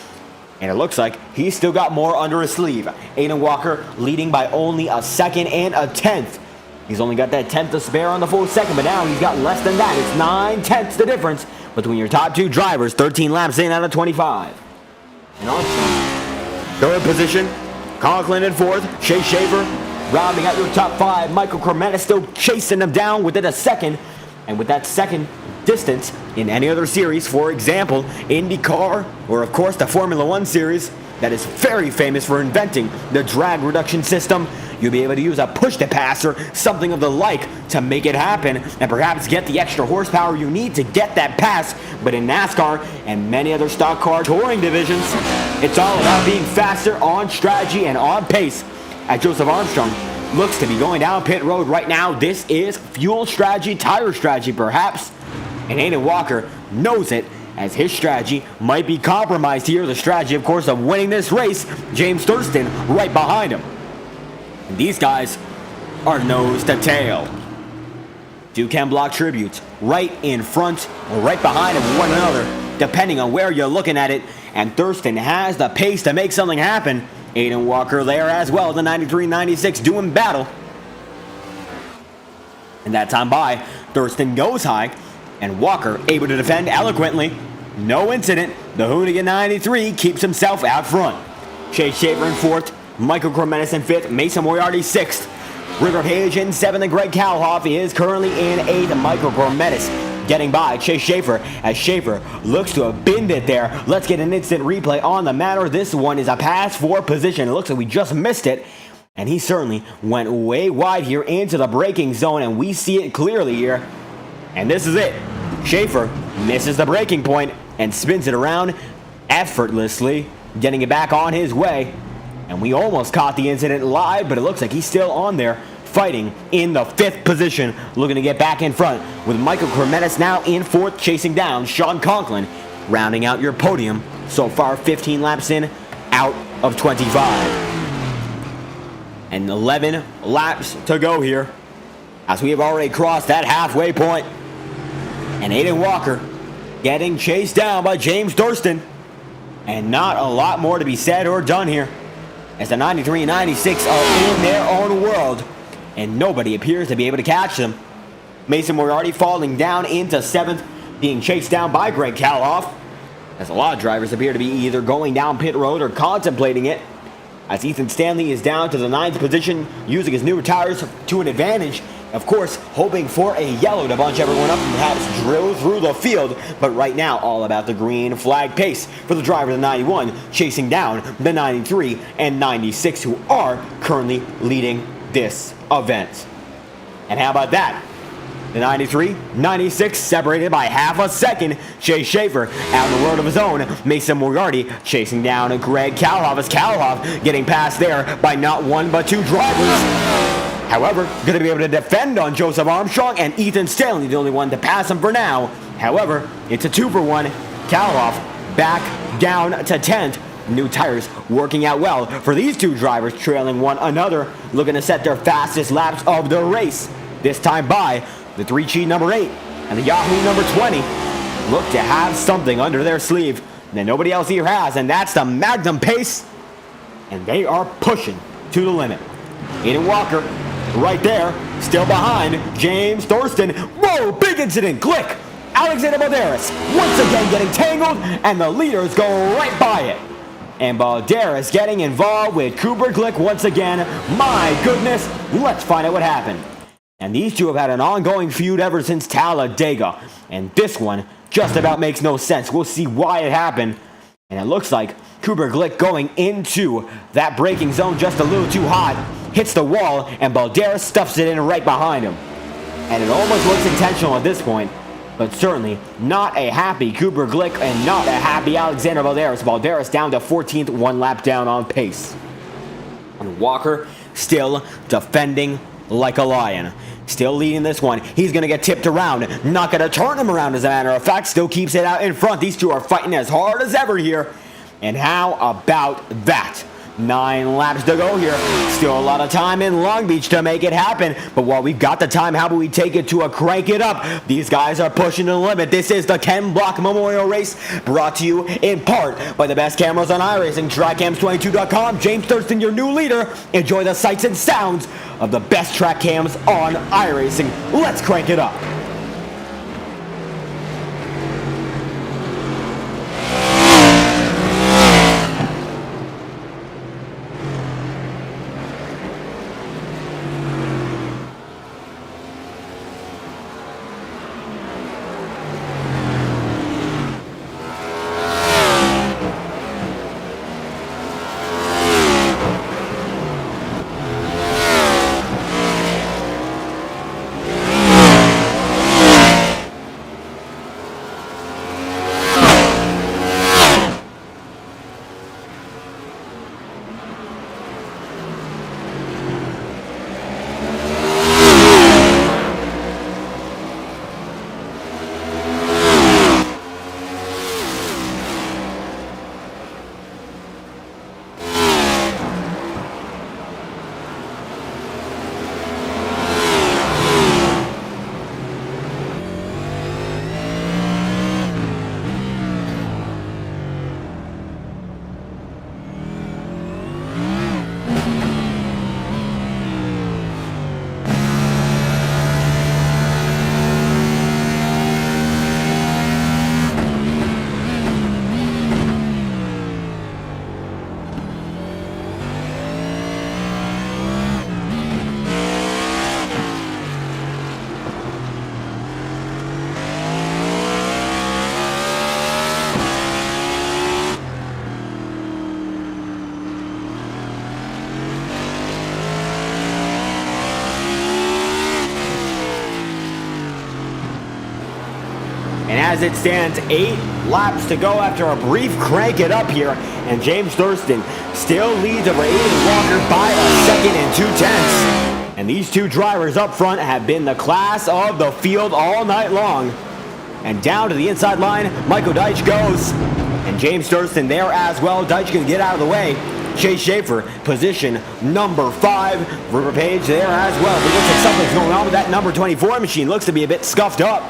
And it looks like he's still got more under his sleeve. Aiden Walker leading by only a second and a tenth. He's only got that tenth to spare on the full second, but now he's got less than that. It's 9/10 the difference between your top two drivers, 13 laps in out of 25. And Armstrong, third position. Conklin in fourth. Chase Shaver rounding out your top five. Michael Gourmetis still chasing them down within a second. And with that second distance in any other series, for example, Indycar, or of course the Formula One series, that is very famous for inventing the drag reduction system, you'll be able to use a push-to-pass or something of the like to make it happen and perhaps get the extra horsepower you need to get that pass. But in NASCAR and many other stock car touring divisions, it's all about being faster on strategy and on pace. As Joseph Armstrong looks to be going down pit road right now, this is fuel strategy, tire strategy perhaps. And Aiden Walker knows it, as his strategy might be compromised here. The strategy, of course, of winning this race. James Thurston right behind him. And these guys are nose to tail. Two Ken Block tributes right in front or right behind of one another, depending on where you're looking at it. And Thurston has the pace to make something happen. Aiden Walker there as well, the 93-96 doing battle. And that time by, Thurston goes high, and Walker able to defend eloquently. No incident. The Hoonigan 93 keeps himself out front. Chase Schaefer in 4th, Michael Cormenis in 5th, Mason Moriarty 6th. River Page in 7th, and Greg Kalhoff is currently in 8th. Michael Cormenis getting by Chase Schaefer as Schaefer looks to have binned it there. Let's get an instant replay on the matter. This one is a pass for position. It looks like we just missed it. And he certainly went way wide here into the braking zone, and we see it clearly here. And this is it. Schaefer misses the braking point and spins it around effortlessly, getting it back on his way. And we almost caught the incident live, but it looks like he's still on there, fighting in the 5th position, looking to get back in front, with Michael Cormenis now in 4th, chasing down Sean Conklin, rounding out your podium. So far, 15 laps in, out of 25. And 11 laps to go here, as we have already crossed that halfway point. And Aiden Walker getting chased down by James Thurston. And not a lot more to be said or done here, as the 93 and 96 are in their own world, and nobody appears to be able to catch them. Mason Moriarty falling down into 7th, being chased down by Greg Kalhoff, as a lot of drivers appear to be either going down pit road or contemplating it, as Ethan Stanley is down to the 9th position, using his new tires to an advantage. Of course, hoping for a yellow to bunch everyone up and perhaps drill through the field. But right now, all about the green flag pace for the driver of the 91, chasing down the 93 and 96, who are currently leading this event. And how about that? The 93, 96 separated by half a second. Chase Schaefer out in the world of his own. Mason Moriarty chasing down Greg Kalhoff, as Kalhoff getting past there by not one but 2 drivers. However, going to be able to defend on Joseph Armstrong, and Ethan Stanley the only one to pass him for now. However, it's a 2-for-1. Kalhoff back down to 10th. New tires working out well for these 2 drivers, trailing one another, looking to set their fastest laps of the race. This time by the 3G number 8 and the Yahoo number 20 look to have something under their sleeve that nobody else here has, and that's the Magnum pace, and they are pushing to the limit. Aiden Walker right there, still behind James Thurston. Whoa, big incident, click! Alexander Balderas once again getting tangled, and the leaders go right by it. And Balderas getting involved with Cooper Glick once again. My goodness, let's find out what happened. And these two have had an ongoing feud ever since Talladega. And this one just about makes no sense. We'll see why it happened. And it looks like Cooper Glick going into that braking zone just a little too hot. Hits the wall, and Balderas stuffs it in right behind him. And it almost looks intentional at this point, but certainly not a happy Cooper Glick and not a happy Alexander Balderas. Balderas down to 14th, 1 lap down on pace. And Walker still defending like a lion. Still leading this one. He's going to get tipped around. Not going to turn him around, as a matter of fact. Still keeps it out in front. These two are fighting as hard as ever here. And how about that? 9 laps to go here. Still a lot of time in Long Beach to make it happen. But while we've got the time, how about we take it to a crank it up? These guys are pushing the limit. This is the Ken Block Memorial Race, brought to you in part by the best cameras on iRacing, TrackCams22.com. James Thurston, your new leader. Enjoy the sights and sounds of the best track cams on iRacing. Let's crank it up. And as it stands, 8 laps to go after a brief crank it up here. And James Thurston still leads over Aiden Walker by a second and 2/10. And these two drivers up front have been the class of the field all night long. And down to the inside line, Michael Deitch goes. And James Thurston there as well. Deitch can get out of the way. Chase Schaefer, position number 5. River Page there as well. But it looks like something's going on with that number 24 machine. Looks to be a bit scuffed up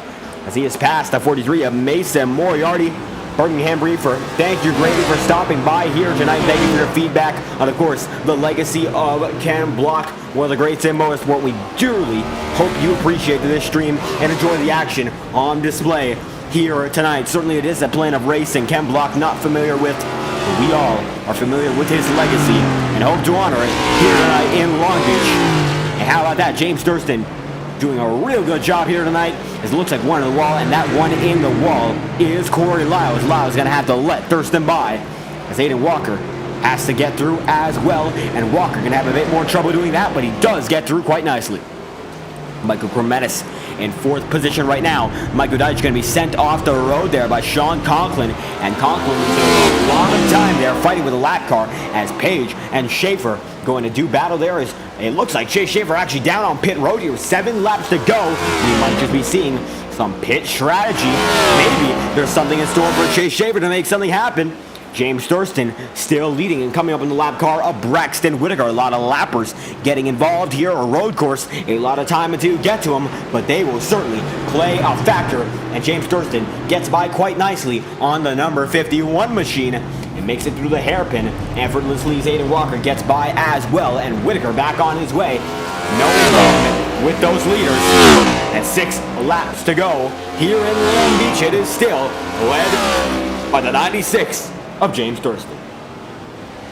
as he has passed the 43 of Mason Moriarty. Birmingham Briefer, thank you greatly for stopping by here tonight. Thank you for your feedback on, of course, the legacy of Ken Block, one of the greats in motorsport. We dearly hope you appreciate this stream and enjoy the action on display here tonight. Certainly it is a plan of racing Ken Block not familiar with, but we all are familiar with his legacy and hope to honor it here tonight in Long Beach. And how about that? James Thurston doing a real good job here tonight. As it looks like one in the wall, and that one in the wall is Corey Lyles. Lyles going to have to let Thurston by as Aiden Walker has to get through as well. And Walker going to have a bit more trouble doing that, but he does get through quite nicely. Michael Crometis in 4th position right now. Michael Deitch going to be sent off the road there by Sean Conklin. And Conklin losing a lot of time there fighting with a lap car as Page and Schaefer going to do battle there. As it looks like Chase Schaefer actually down on pit road here with 7 laps to go. We might just be seeing some pit strategy. Maybe there's something in store for Chase Schaefer to make something happen. James Thurston still leading and coming up in the lap car of Braxton Whitaker. A lot of lappers getting involved here. A road course, a lot of time until you get to them, but they will certainly play a factor. And James Thurston gets by quite nicely on the number 51 machine and makes it through the hairpin. Effortlessly, Aiden Walker gets by as well, and Whitaker back on his way. No involvement with those leaders. And 6 laps to go here in Long Beach. It is still led by the 96 of James Thurston.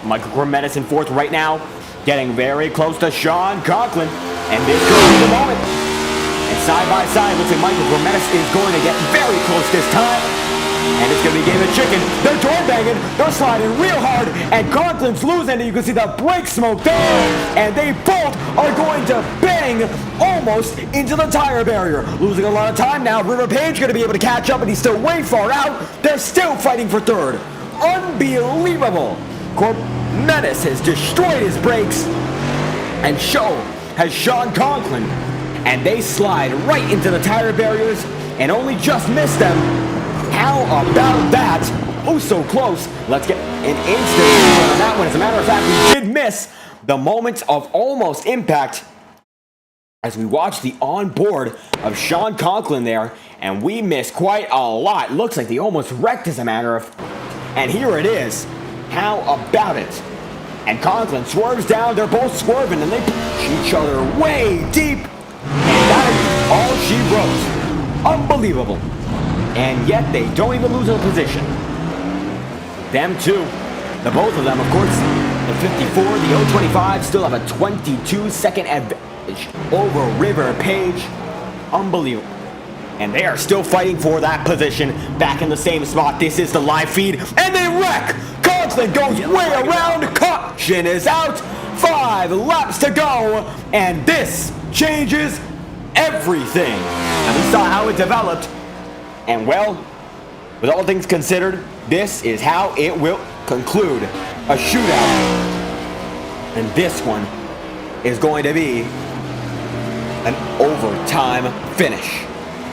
Michael Crometis in 4th right now, getting very close to Sean Conklin, and this could be the moment. And side by side, looks like Michael Crometis is going to get very close this time, and it's going to be a game of chicken. They're door banging, they're sliding real hard, and Conklin's losing, and you can see the brake smoke there, and they both are going to bang almost into the tire barrier. Losing a lot of time now. River Page going to be able to catch up, and he's still way far out. They're still fighting for 3rd. Unbelievable. Crometis has destroyed his brakes, and so has Sean Conklin, and they slide right into the tire barriers and only just missed them. How about that? Oh, so close. Let's get an instant on that one. As a matter of fact, we did miss the moment of almost impact as we watch the onboard of Sean Conklin there, and we missed quite a lot. Looks like they almost wrecked, as a matter of. And here it is. How about it? And Conklin swerves down. They're both swerving, and they push each other way deep. And that is all she wrote. Unbelievable. And yet they don't even lose a position. Them two. The both of them, of course. The 54, the 025 still have a 22-second advantage over River Page. Unbelievable. And they are still fighting for that position back in the same spot. This is the live feed, and they wreck. Conklin goes way around. Caution is out. 5 laps to go, and this changes everything. And we saw how it developed. And well, with all things considered, this is how it will conclude. A shootout. And this one is going to be an overtime finish.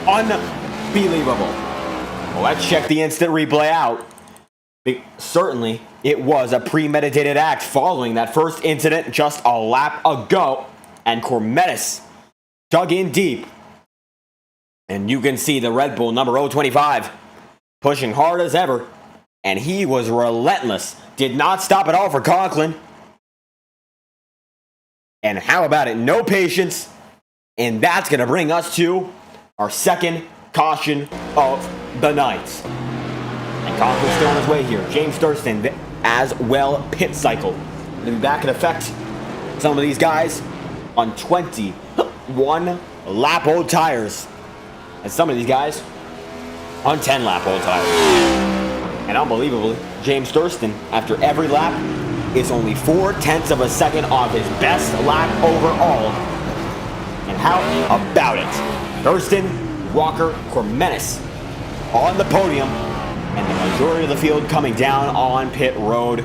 Unbelievable. Well, let's check the instant replay out. Certainly, it was a premeditated act following that first incident just a lap ago. And Crometis dug in deep. And you can see the Red Bull number 025 pushing hard as ever. And he was relentless. Did not stop at all for Conklin. And how about it? No patience. And that's going to bring us to our second caution of the night. And Conklin's still on his way here. James Thurston as well pit cycle. Going to be back in effect. Some of these guys on 21 lap old tires. And some of these guys on 10 lap old tires. And unbelievably, James Thurston, after every lap, is only 0.4 of a second off his best lap overall. And how about it? Thurston, Walker, Crometis on the podium, and the majority of the field coming down on pit road.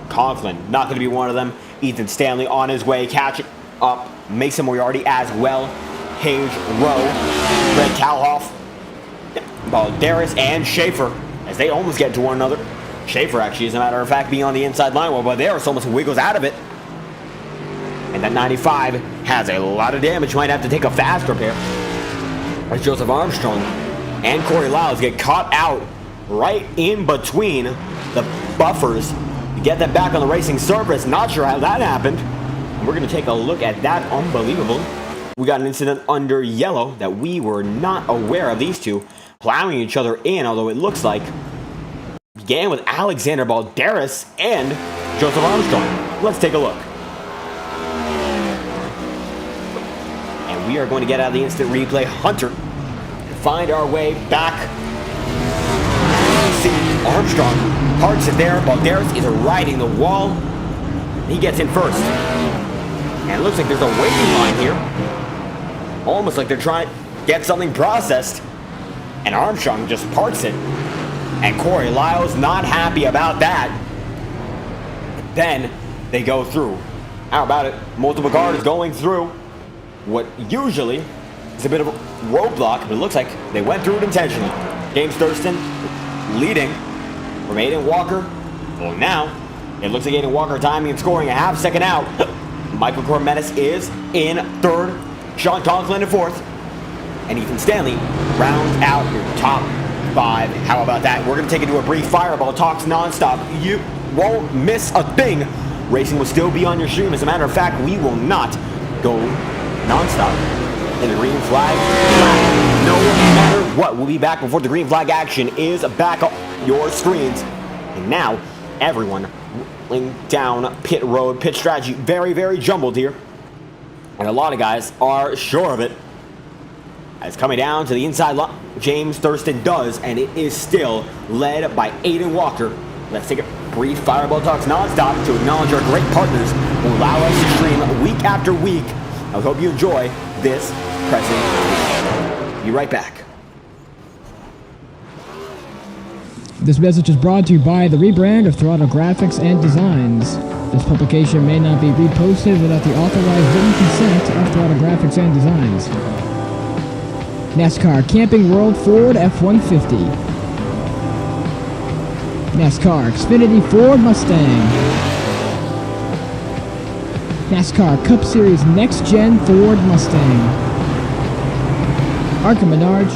Conklin, not going to be one of them. Ethan Stanley on his way, catching up. Mason Moriarty as well. Hage Rowe, Greg Kalhoff, Balderas, and Schaefer, as they almost get to one another. Schaefer, actually, as a matter of fact, being on the inside line, while Balderas almost wiggles out of it. And that 95 has a lot of damage. Might have to take a fast repair, as Joseph Armstrong and Corey Lyles get caught out right in between the buffers to get them back on the racing surface. Not sure how that happened. We're going to take a look at that. Unbelievable. We got an incident under yellow that we were not aware of. These two plowing each other in, although it looks like began with Alexander Balderas and Joseph Armstrong. Let's take a look. And we are going to get out of the instant replay Hunter and find our way back. See, Armstrong parks it there. Balderas is riding the wall. He gets in first. And it looks like there's a waiting line here. Almost like they're trying to get something processed. And Armstrong just parks it. And Corey Lyles not happy about that. Then they go through. How about it? Multiple cars going through what usually is a bit of a roadblock, but it looks like they went through it intentionally. James Thurston leading from Aiden Walker. Well, now it looks like Aiden Walker timing and scoring a half second out. Michael Cormetis is in third. Sean Conklin in fourth. And Ethan Stanley rounds out your top five. How about that? We're going to take it to a brief Fireball Talks nonstop. You won't miss a thing. Racing will still be on your stream. As a matter of fact, we will not go nonstop in the green flag. No matter what, we'll be back before the green flag action is back on your screens. And now, everyone rolling down pit road. Pit strategy very, very jumbled here. And a lot of guys are sure of it. As coming down to the inside line, James Thurston does, and it is still led by Aiden Walker. Let's take a brief Fireball Talks nonstop to acknowledge our great partners who allow us to stream week after week. I hope you enjoy this presentation. Be right back. This message is brought to you by the rebrand of Throttle Graphics and Designs. This publication may not be reposted without the authorized written consent of Throttle Graphics and Designs. NASCAR Camping World Ford F-150. NASCAR Xfinity Ford Mustang. NASCAR Cup Series Next-Gen Ford Mustang. Arca Menards.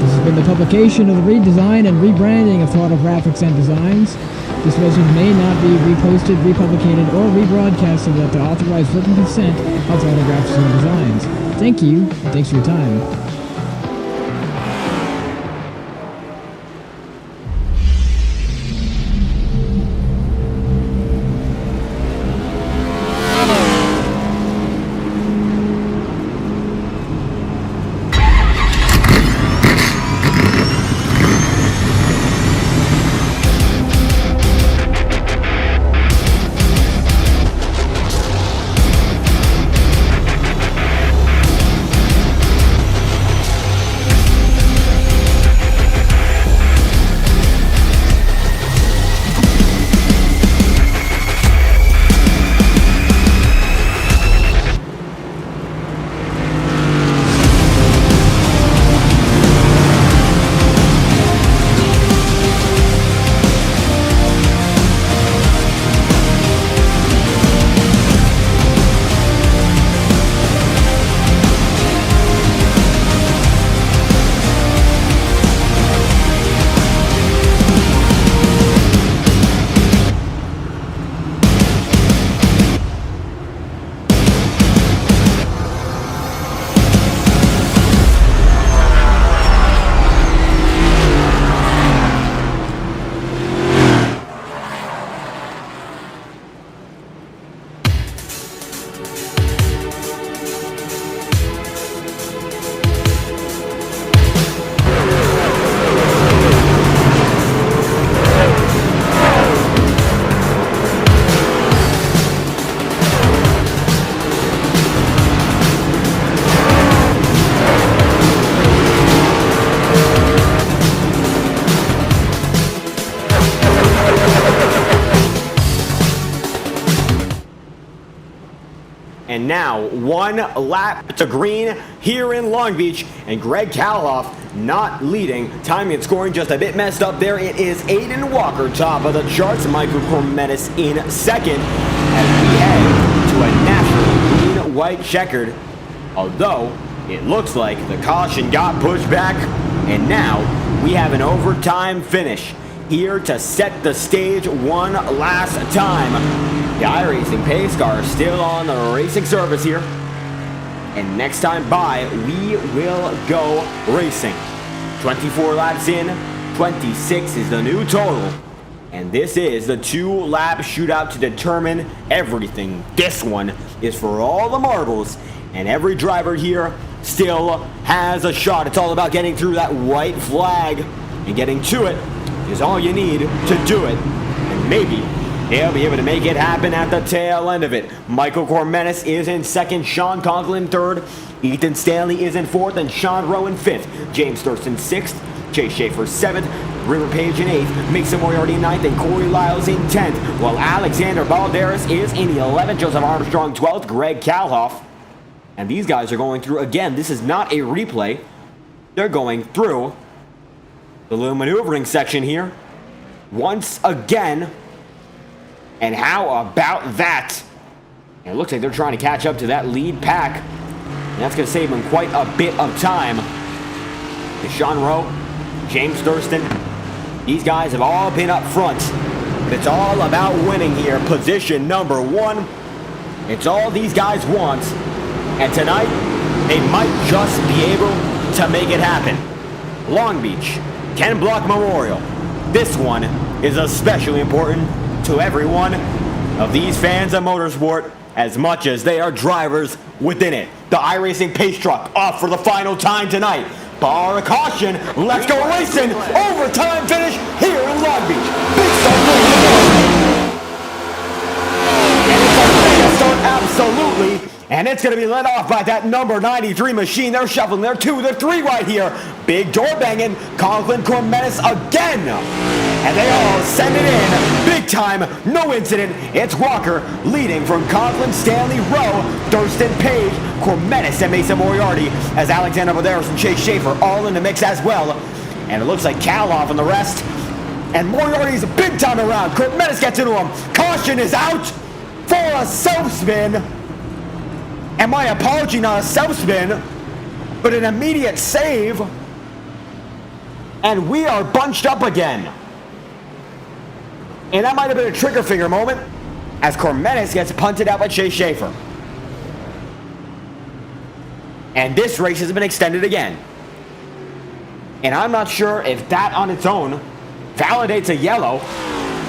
This has been the publication of the redesign and rebranding of Throttle Graphics and Designs. This message may not be reposted, republicated, or rebroadcasted without the authorized written consent of Throttle Graphics and Designs. Thank you, and thanks for your time. And now, one lap to green here in Long Beach, and Greg Kaloff not leading. Timing and scoring just a bit messed up there. It is Aiden Walker top of the charts. Michael Cormetis in second as we head to a national green-white checkered. Although, it looks like the caution got pushed back, and now we have an overtime finish here to set the stage one last time. The iRacing pace car is still on the racing surface here. And next time by, we will go racing. 24 laps in, 26 is the new total. And this is the 2-lap shootout to determine everything. This one is for all the marbles, and every driver here still has a shot. It's all about getting through that white flag, and getting to it is all you need to do it. And maybe he'll be able to make it happen at the tail end of it. Michael Cormetis is in second, Sean Conklin third, Ethan Stanley is in fourth, and Sean Rowe in fifth, James Thurston sixth, Chase Schaefer seventh, River Page in eighth, Mason Moriarty in ninth, and Corey Lyles in 10th, while Alexander Balderas is in the 11th, Joseph Armstrong 12th, Greg Kalhoff. And these guys are going through, again, this is not a replay. They're going through the little maneuvering section here once again. And how about that? And it looks like they're trying to catch up to that lead pack. And that's going to save them quite a bit of time. Sean Rowe, James Thurston, these guys have all been up front. But it's all about winning here. Position number one. It's all these guys want. And tonight, they might just be able to make it happen. Long Beach, Ken Block Memorial. This one is especially important to every one of these fans of motorsport as much as they are drivers within it. The iRacing pace truck off for the final time tonight. Bar of caution, let's go racing! Overtime finish here in Long Beach. Big start, and it's a mega start, absolutely. And it's going to be led off by that number 93 machine. They're shuffling their 2, their 3 right here. Big door banging. Conklin Cormetis again. And they all send it in. Big time. No incident. It's Walker leading from Conklin, Stanley, Rowe, Thurston, Page, Cormetis, and Mason Moriarty as Alexander Balderas and Chase Schaefer all in the mix as well. And it looks like Kaloff and the rest. And Moriarty's a big time around. Cormetis gets into him. Caution is out for a self-spin. And my apology, not a self-spin, but an immediate save. And we are bunched up again. And that might have been a trigger finger moment as Cormetis gets punted out by Chase Schaefer. And this race has been extended again. And I'm not sure if that on its own validates a yellow,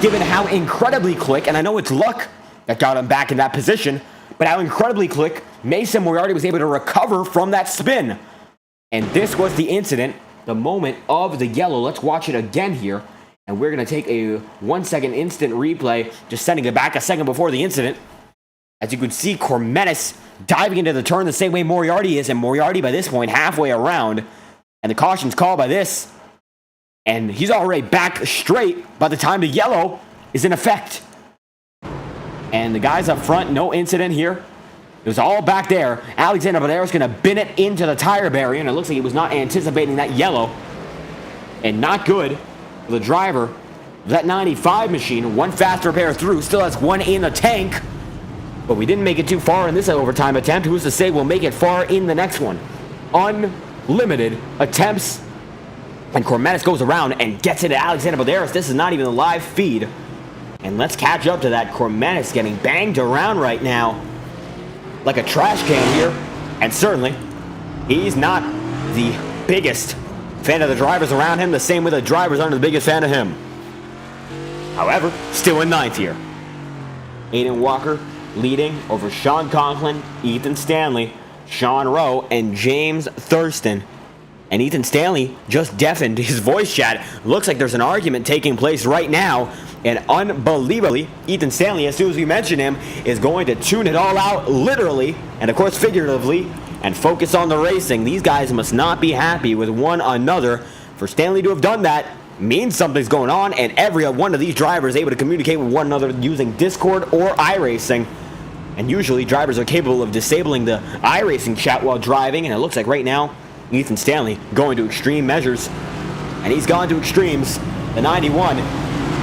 given how incredibly quick, and I know it's luck that got him back in that position, but how incredibly quick Mason Moriarty was able to recover from that spin. And this was the incident, the moment of the yellow. Let's watch it again here. And we're going to take a 1-second instant replay, just sending it back a second before the incident. As you can see, Cormetis diving into the turn the same way Moriarty is. And Moriarty, by this point, halfway around. And the caution's called by this. And he's already back straight by the time the yellow is in effect. And the guys up front, no incident here. It was all back there. Alexander Balderas going to bin it into the tire barrier, and it looks like he was not anticipating that yellow. And not good for the driver of that 95 machine. One fast repair through, still has one in the tank. But we didn't make it too far in this overtime attempt. Who's to say we'll make it far in the next one? Unlimited attempts. And Cormetis goes around and gets into Alexander Balderas. This is not even a live feed. And let's catch up to that. Cormetis getting banged around right now like a trash can here. And certainly, he's not the biggest fan of the drivers around him, the same way the drivers aren't the biggest fan of him. However, still in ninth here. Aiden Walker leading over Sean Conklin, Ethan Stanley, Sean Rowe, and James Thurston. And Ethan Stanley just deafened his voice chat. Looks like there's an argument taking place right now. And unbelievably, Ethan Stanley, as soon as we mention him, is going to tune it all out literally, and of course figuratively, and focus on the racing. These guys must not be happy with one another. For Stanley to have done that means something's going on, and every one of these drivers is able to communicate with one another using Discord or iRacing. And usually drivers are capable of disabling the iRacing chat while driving, and it looks like right now Ethan Stanley going to extreme measures. And he's gone to extremes. The 91,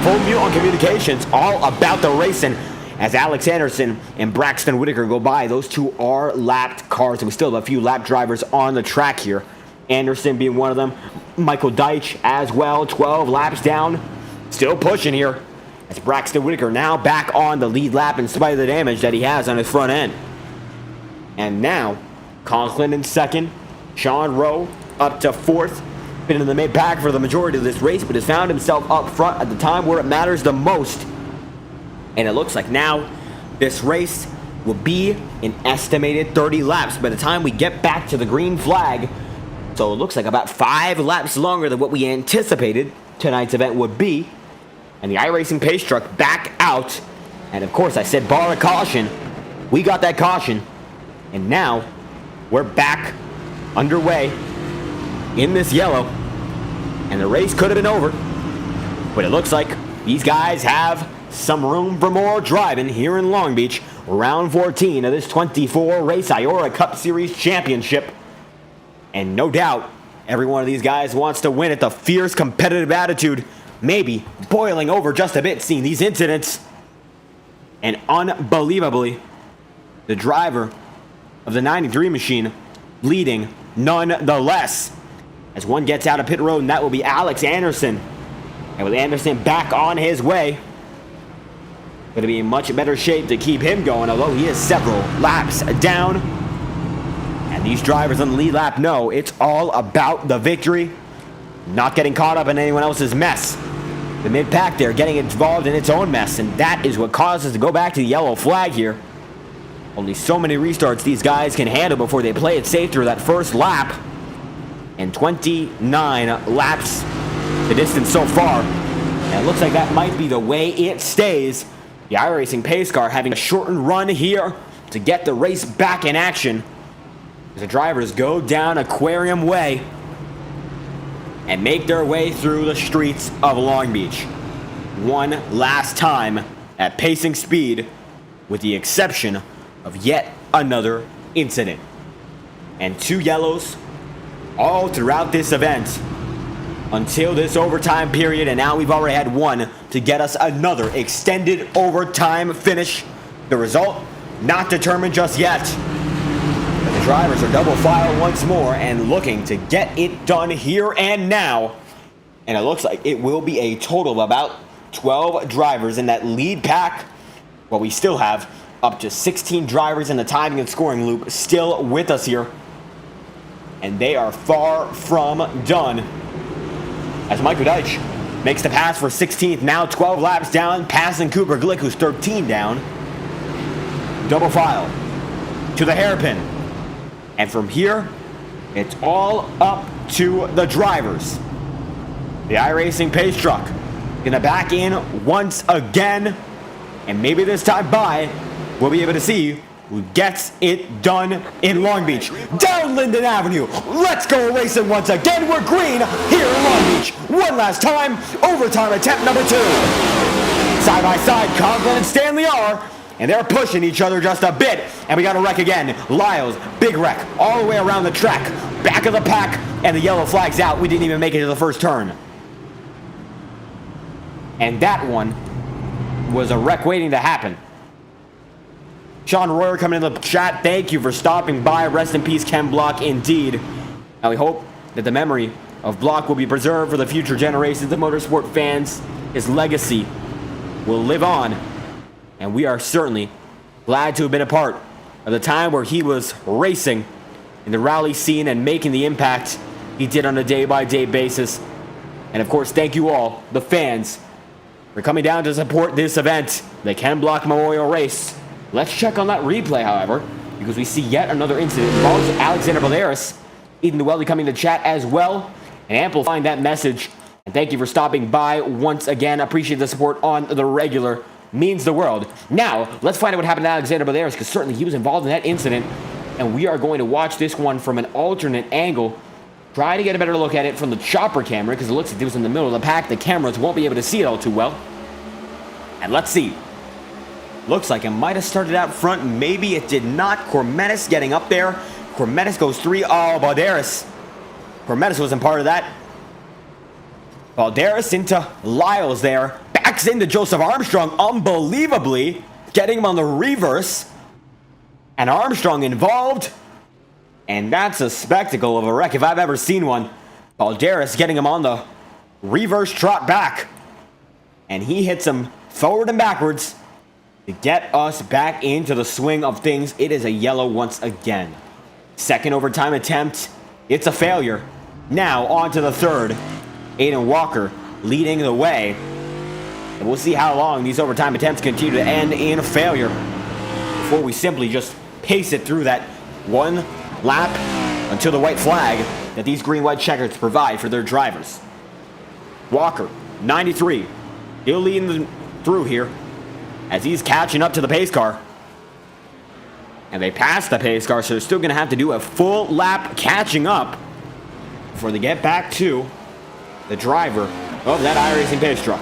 full mute on communications, all about the racing. As Alex Anderson and Braxton Whitaker go by, those two are lapped cars, and we still have a few lap drivers on the track here. Anderson being one of them, Michael Deitch as well, 12 laps down, still pushing here. As Braxton Whitaker now back on the lead lap in spite of the damage that he has on his front end. And now, Conklin in second, Sean Rowe up to fourth, been in the mid pack for the majority of this race, but has found himself up front at the time where it matters the most. And it looks like now this race will be an estimated 30 laps by the time we get back to the green flag. So it looks like about 5 laps longer than what we anticipated tonight's event would be. And the iRacing pace truck back out. And of course I said bar a caution. We got that caution. And now we're back underway in this yellow. And the race could have been over. But it looks like these guys have some room for more driving here in Long Beach. Round 14 of this 24 race IORA Cup Series Championship. And no doubt, every one of these guys wants to win at the fierce competitive attitude. Maybe boiling over just a bit seeing these incidents. And unbelievably, the driver of the 93 machine leading nonetheless. As one gets out of pit road, and that will be Alex Anderson. And with Anderson back on his way, going to be in much better shape to keep him going, although he is several laps down. And these drivers on the lead lap know it's all about the victory, not getting caught up in anyone else's mess. The mid-pack there getting involved in its own mess, and that is what causes us to go back to the yellow flag here. Only so many restarts these guys can handle before they play it safe through that first lap. And 29 laps the distance so far. And it looks like that might be the way it stays. The iRacing pace car having a shortened run here to get the race back in action. As the drivers go down Aquarium Way and make their way through the streets of Long Beach. One last time at pacing speed, with the exception of yet another incident. And 2 yellows all throughout this event until this overtime period, and now we've already had one to get us another extended overtime finish. The result not determined just yet. But the drivers are double file once more and looking to get it done here and now. And it looks like it will be a total of about 12 drivers in that lead pack, while we still have up to 16 drivers in the timing and scoring loop still with us here. And they are far from done. As Michael Deitch makes the pass for 16th, now 12 laps down, passing Cooper Glick, who's 13 down. Double file to the hairpin. And from here, it's all up to the drivers. The iRacing pace truck gonna back in once again, and maybe this time by, we'll be able to see who gets it done in Long Beach. Down Linden Avenue, let's go racing once again. We're green here in Long Beach. One last time, overtime attempt number 2. Side by side, Conklin and Stanley are, and they're pushing each other just a bit. And we got a wreck again. Lyles, big wreck, all the way around the track. Back of the pack, and the yellow flag's out. We didn't even make it to the first turn. And that one was a wreck waiting to happen. Sean Royer coming in the chat, thank you for stopping by. Rest in peace, Ken Block, indeed. Now we hope that the memory of Block will be preserved for the future generations of motorsport fans. His legacy will live on, and we are certainly glad to have been a part of the time where he was racing in the rally scene and making the impact he did on a day-by-day basis. And of course, thank you all, the fans, for coming down to support this event, the Ken Block Memorial Race. Let's check on that replay, however, because we see yet another incident involves Alexander Valeris. Ethan Dwelly coming to chat as well and amplifying that message. And thank you for stopping by once again. Appreciate the support on the regular. Means the world. Now, let's find out what happened to Alexander Valeris, because certainly he was involved in that incident. And we are going to watch this one from an alternate angle. Try to get a better look at it from the chopper camera, because it looks like it was in the middle of the pack. The cameras won't be able to see it all too well. And let's see Looks like it might have started out front. Maybe it did not. Cormetis getting up there. Cormetis goes 3. Oh, Balderas. Cormetis wasn't part of that. Balderas into Lyles there. Backs into Joseph Armstrong. Unbelievably. Getting him on the reverse. And Armstrong involved. And that's a spectacle of a wreck if I've ever seen one. Balderas getting him on the reverse trot back. And he hits him forward and backwards to get us back into the swing of things. It is a yellow once again. Second overtime attempt. It's a failure. Now on to the third. Aiden Walker leading the way. And we'll see how long these overtime attempts continue to end in failure before we simply just pace it through that one lap until the white flag that these green-white checkers provide for their drivers. Walker, 93, still leading through here as he's catching up to the pace car. And they passed the pace car, so they're still going to have to do a full lap catching up before they get back to the driver of that iRacing pace truck.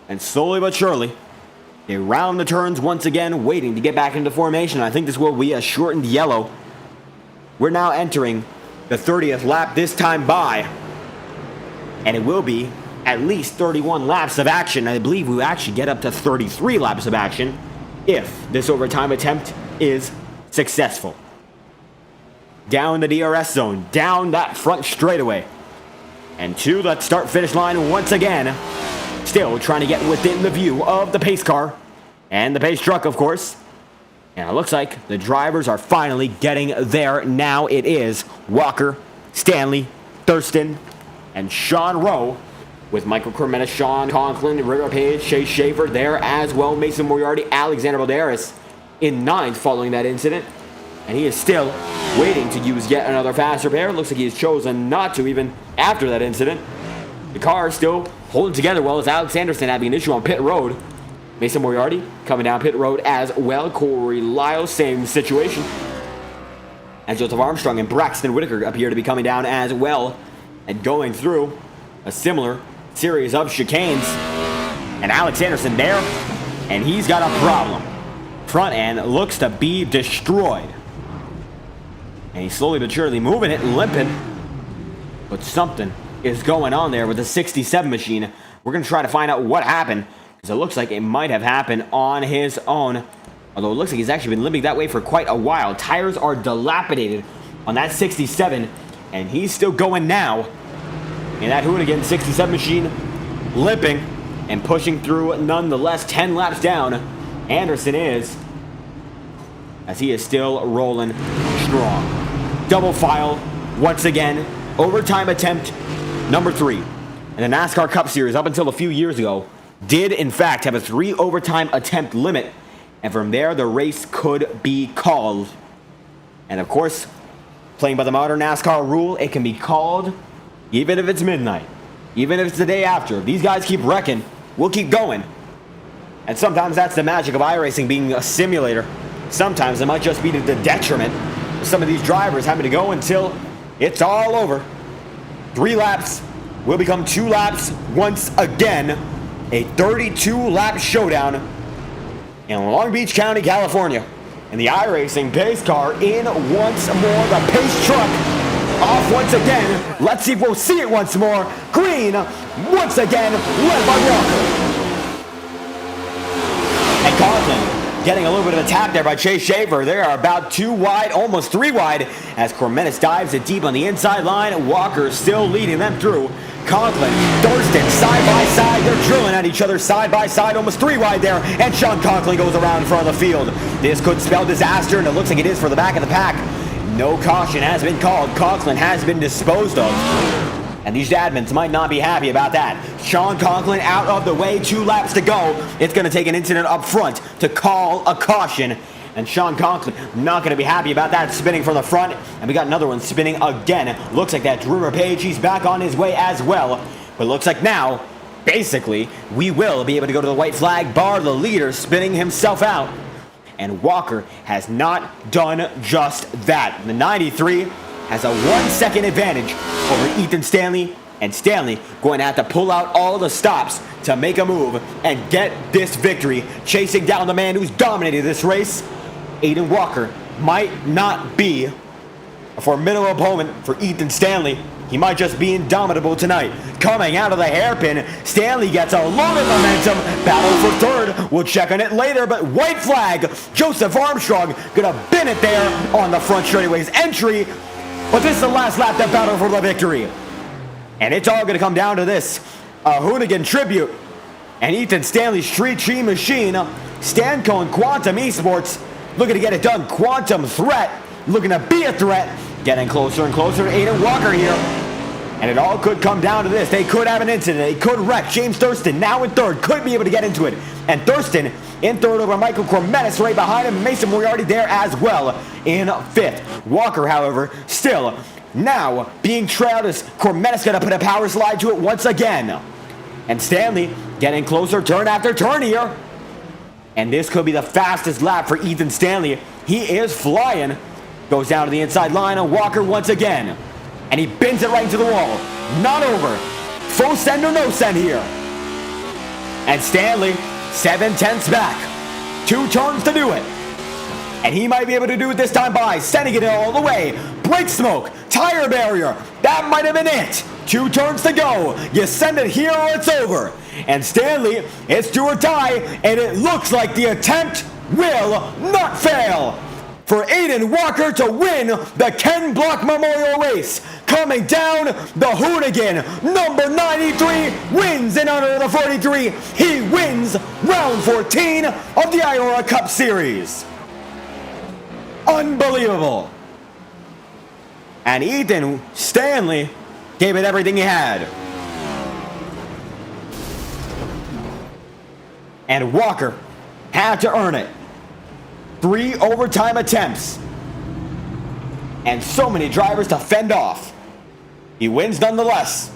And slowly but surely, they round the turns once again, waiting to get back into formation. I think this will be a shortened yellow. We're now entering the 30th lap this time by, and it will be at least 31 laps of action. I believe we will actually get up to 33 laps of action if this overtime attempt is successful. Down the DRS zone, down that front straightaway, and to the start-finish line once again. Still trying to get within the view of the pace car and the pace truck, of course. And it looks like the drivers are finally getting there. Now it is Walker, Stanley, Thurston, and Sean Rowe, with Michael Cormetis, Sean Conklin, River Page, Chase Schaefer there as well. Mason Moriarty, Alexander Balderas in 9th following that incident. And he is still waiting to use yet another fast repair. Looks like he has chosen not to even after that incident. The car is still holding together well as Alex Anderson having an issue on pit road. Mason Moriarty coming down pit road as well. Corey Lyles, same situation. And Joseph Armstrong and Braxton Whitaker appear to be coming down as well and going through a similar series of chicanes. And Alex Anderson there, and he's got a problem. Front end looks to be destroyed. And he's slowly but surely moving it, limping. But something is going on there with the 67 machine. We're going to try to find out what happened, because it looks like it might have happened on his own. Although it looks like he's actually been limping that way for quite a while. Tires are dilapidated on that 67, and he's still going now. And that Hoonigan 67 machine limping and pushing through nonetheless. 10 laps down, Anderson is, as he is still rolling strong. Double file once again. Overtime attempt number 3. And the NASCAR Cup Series, up until a few years ago, did in fact have a 3 overtime attempt limit. And from there, the race could be called. And of course, playing by the modern NASCAR rule, it can be called even if it's midnight, even if it's the day after. These guys keep wrecking, we'll keep going. And sometimes that's the magic of iRacing being a simulator. Sometimes it might just be to the detriment of some of these drivers having to go until it's all over. 3 laps will become 2 laps once again. A 32-lap showdown in Long Beach County, California. And the iRacing pace car in once more. The pace truck off once again. Let's see if we'll see it once more. Green once again, led by Walker. And Content getting a little bit of a tap there by Chase Schaefer. They are about 2 wide, almost 3 wide, as Cormetis dives it deep on the inside line. Walker still leading them through. Conklin, Thurston, side by side. They're drilling at each other side by side, almost 3 wide there. And Sean Conklin goes around in front of the field. This could spell disaster, and it looks like it is for the back of the pack. No caution has been called. Conklin has been disposed of. And these admins might not be happy about that. Sean Conklin out of the way, 2 laps to go. It's going to take an incident up front to call a caution. And Sean Conklin not going to be happy about that, spinning from the front. And we got another one spinning again. Looks like that Drew Rapage, he's back on his way as well. But looks like now, basically, we will be able to go to the white flag bar. The leader spinning himself out. And Walker has not done just that. The 93 has a 1-second advantage over Ethan Stanley And Stanley going to have to pull out all the stops to make a move and get this victory, chasing down the man who's dominated this race. Aiden Walker might not be a formidable opponent for Ethan Stanley. He might just be indomitable tonight. Coming out of the hairpin, Stanley gets a lot of momentum. Battle for third. We'll check on it later, but white flag. Joseph Armstrong gonna bin it there on the front straightaway's entry. But this is the last lap that battle for the victory. And it's all gonna come down to this. A Hoonigan tribute. And Ethan Stanley's Street Team Machine. Stancone Quantum Esports looking to get it done. Quantum Threat looking to be a threat. Getting closer and closer to Aiden Walker here. And it all could come down to this. They could have an incident. They could wreck. James Thurston now in third. Could be able to get into it. And Thurston in third over Michael Cormetis right behind him. Mason Moriarty there as well in fifth. Walker, however, still now being trailed as Cormetis going to put a power slide to it once again. And Stanley getting closer turn after turn here. And this could be the fastest lap for Ethan Stanley. He is flying. Goes down to the inside line on Walker once again. And he bends it right into the wall. Not over. Full send or no send here. And Stanley, 7/10ths back. 2 turns to do it. And he might be able to do it this time by sending it all the way. Brake smoke, tire barrier. That might have been it. 2 turns to go. You send it here or it's over. And Stanley, it's do or die. And it looks like the attempt will not fail for Aiden Walker to win the Ken Block Memorial Race. Coming down the Hoonigan, number 93, wins in honor of the 43. He wins round 14 of the IORA Cup Series. Unbelievable. And Ethan Stanley gave it everything he had. And Walker had to earn it. 3 overtime attempts. And so many drivers to fend off. He wins nonetheless.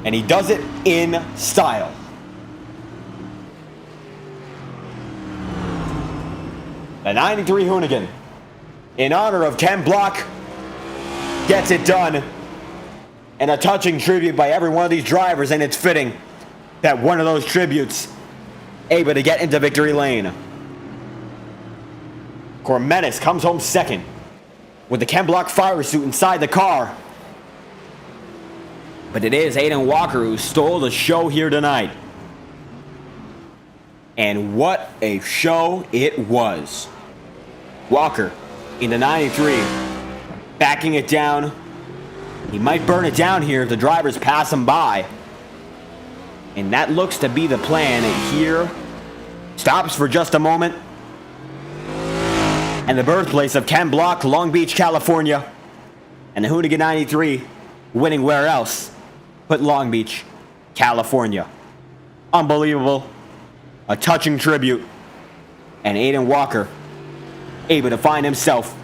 And he does it in style. The 93 Hoonigan, in honor of Ken Block, gets it done. And a touching tribute by every one of these drivers, and it's fitting that one of those tributes able to get into victory lane. Cormetis comes home second with the Ken Block fire suit inside the car. But it is Aiden Walker who stole the show here tonight. And what a show it was. Walker in the 93, backing it down. He might burn it down here if the drivers pass him by. And that looks to be the plan. And here, stops for just a moment. And the birthplace of Ken Block, Long Beach, California. And the Hoonigan 93 winning where else but Long Beach, California. Unbelievable. A touching tribute. And Aiden Walker able to find himself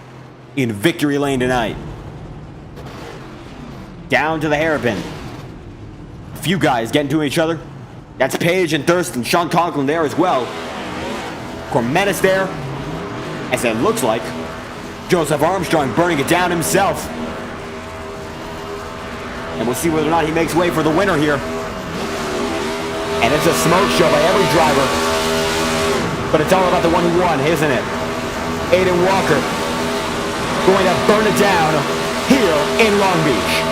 in victory lane tonight. Down to the hairpin. A few guys getting to each other. That's Page and Thurston. Sean Conklin there as well. Cormetis there. As it looks like Joseph Armstrong burning it down himself. And we'll see whether or not he makes way for the winner here. And it's a smoke show by every driver. But it's all about the one who won, isn't it? Aiden Walker going to burn it down here in Long Beach.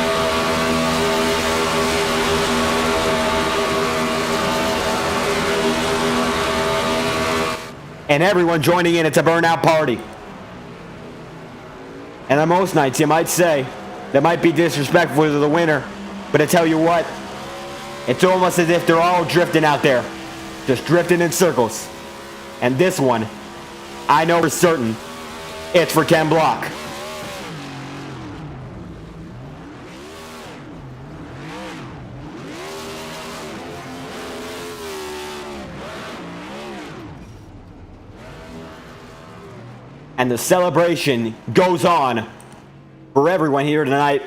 And everyone joining in, it's a burnout party. And on most nights, you might say, that might be disrespectful to the winner. But I tell you what, it's almost as if they're all drifting out there. Just drifting in circles. And this one, I know for certain, it's for Ken Block. And the celebration goes on for everyone here tonight.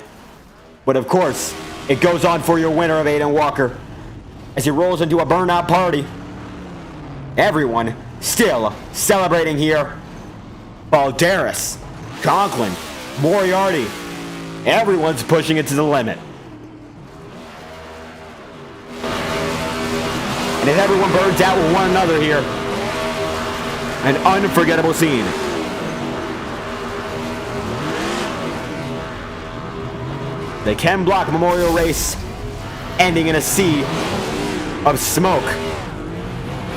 But of course, it goes on for your winner of Aiden Walker as he rolls into a burnout party. Everyone still celebrating here. Balderas, Conklin, Moriarty. Everyone's pushing it to the limit. And then everyone burns out with one another here. An unforgettable scene. The Ken Block Memorial Race ending in a sea of smoke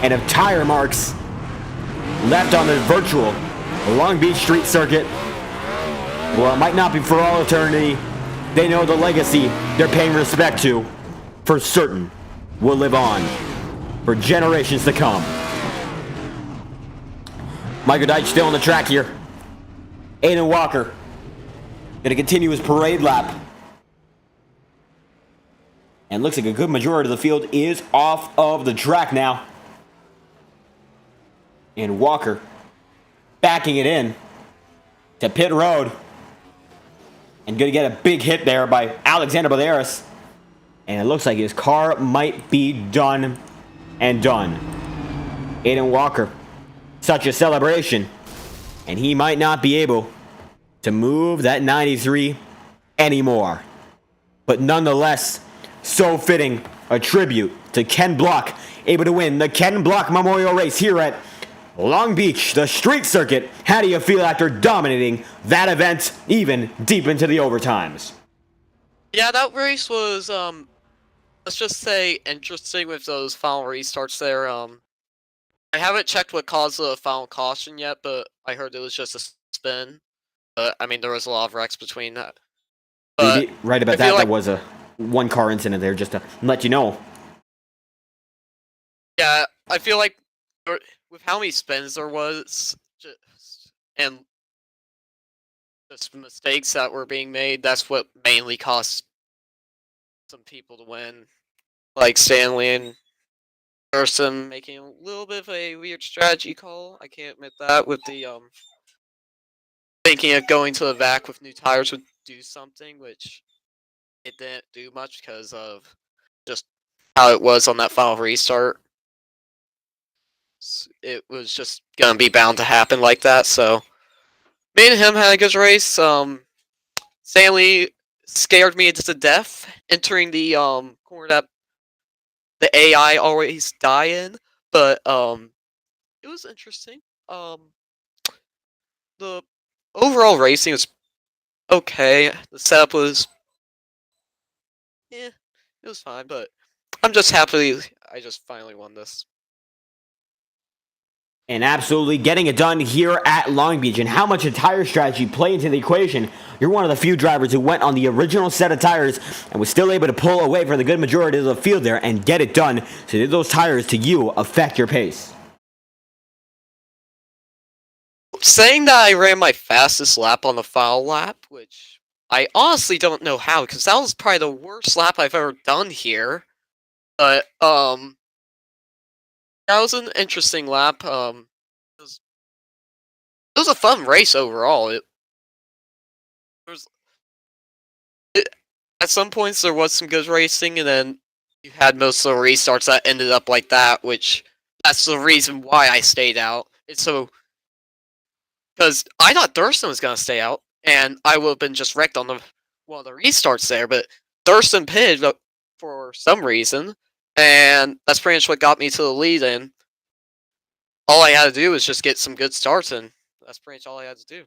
and of tire marks left on the virtual Long Beach Street Circuit. Well, it might not be for all eternity. They know the legacy they're paying respect to, for certain, will live on for generations to come. Michael Deitch still on the track here. Aiden Walker gonna continue his parade lap. And looks like a good majority of the field is off of the track now. And Walker backing it in to pit road. And going to get a big hit there by Alexander Balearis. And it looks like his car might be done and done. Aiden Walker, such a celebration. And he might not be able to move that 93 anymore. But nonetheless, so fitting a tribute to Ken Block, able to win the Ken Block Memorial Race here at Long Beach, the street circuit. How do you feel after dominating that event even deep into the overtimes? Yeah, that race was, let's just say, interesting with those final restarts there. I haven't checked what caused the final caution yet, but I heard it was just a spin. I mean, there was a lot of wrecks between that. But right about that, like, that was a one-car incident there, just to let you know. Yeah, I feel like with how many spins there was, and just mistakes that were being made, that's what mainly cost some people to win. Like Stanley and Thurston making a little bit of a weird strategy call. I can't admit that, with the thinking of going to the back with new tires would do something, which it didn't do much because of just how it was on that final restart. It was just gonna be bound to happen like that. So me and him had a good race. Stanley scared me to death entering the corner that the AI always die in, but it was interesting. The overall racing was okay. The setup was, it was fine, but I'm just happy I just finally won this. And absolutely getting it done here at Long Beach. And how much a tire strategy play into the equation? You're one of the few drivers who went on the original set of tires and was still able to pull away for the good majority of the field there and get it done. So did those tires to you affect your pace? Saying that I ran my fastest lap on the final lap, which I honestly don't know how, because that was probably the worst lap I've ever done here. But that was an interesting lap. It was a fun race overall. At some points there was some good racing, and then you had most of the restarts that ended up like that, which that's the reason why I stayed out. It's so because I thought Thurston was gonna stay out, and I would have been just wrecked on one of the restarts there, but Thurston pitted for some reason. And that's pretty much what got me to the lead, and all I had to do was just get some good starts, and that's pretty much all I had to do.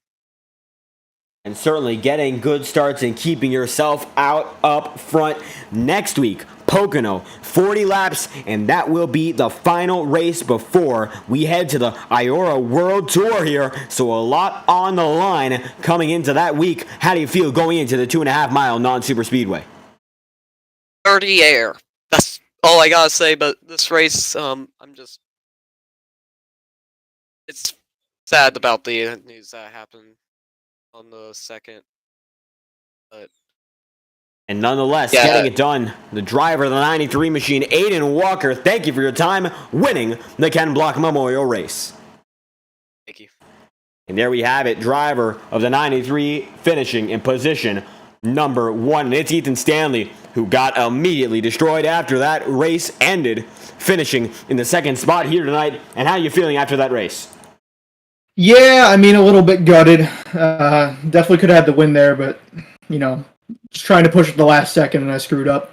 And certainly getting good starts and keeping yourself out up front. Next week, Pocono, 40 laps, and that will be the final race before we head to the IORA World Tour here. So a lot on the line coming into that week. How do you feel going into the 2.5-mile non-super speedway? Dirty air. That's all I gotta say, but this race, it's sad about the news that happened on the second, but... And nonetheless, getting it done, the driver of the 93 machine, Aiden Walker, thank you for your time winning the Ken Block Memorial Race. Thank you. And there we have it, driver of the 93 finishing in position number 1. And it's Ethan Stanley, who got immediately destroyed after that race ended, finishing in the second spot here tonight. And how are you feeling after that race? Yeah, I mean, a little bit gutted. Definitely could have had the win there, but, you know, just trying to push it the last second and I screwed up.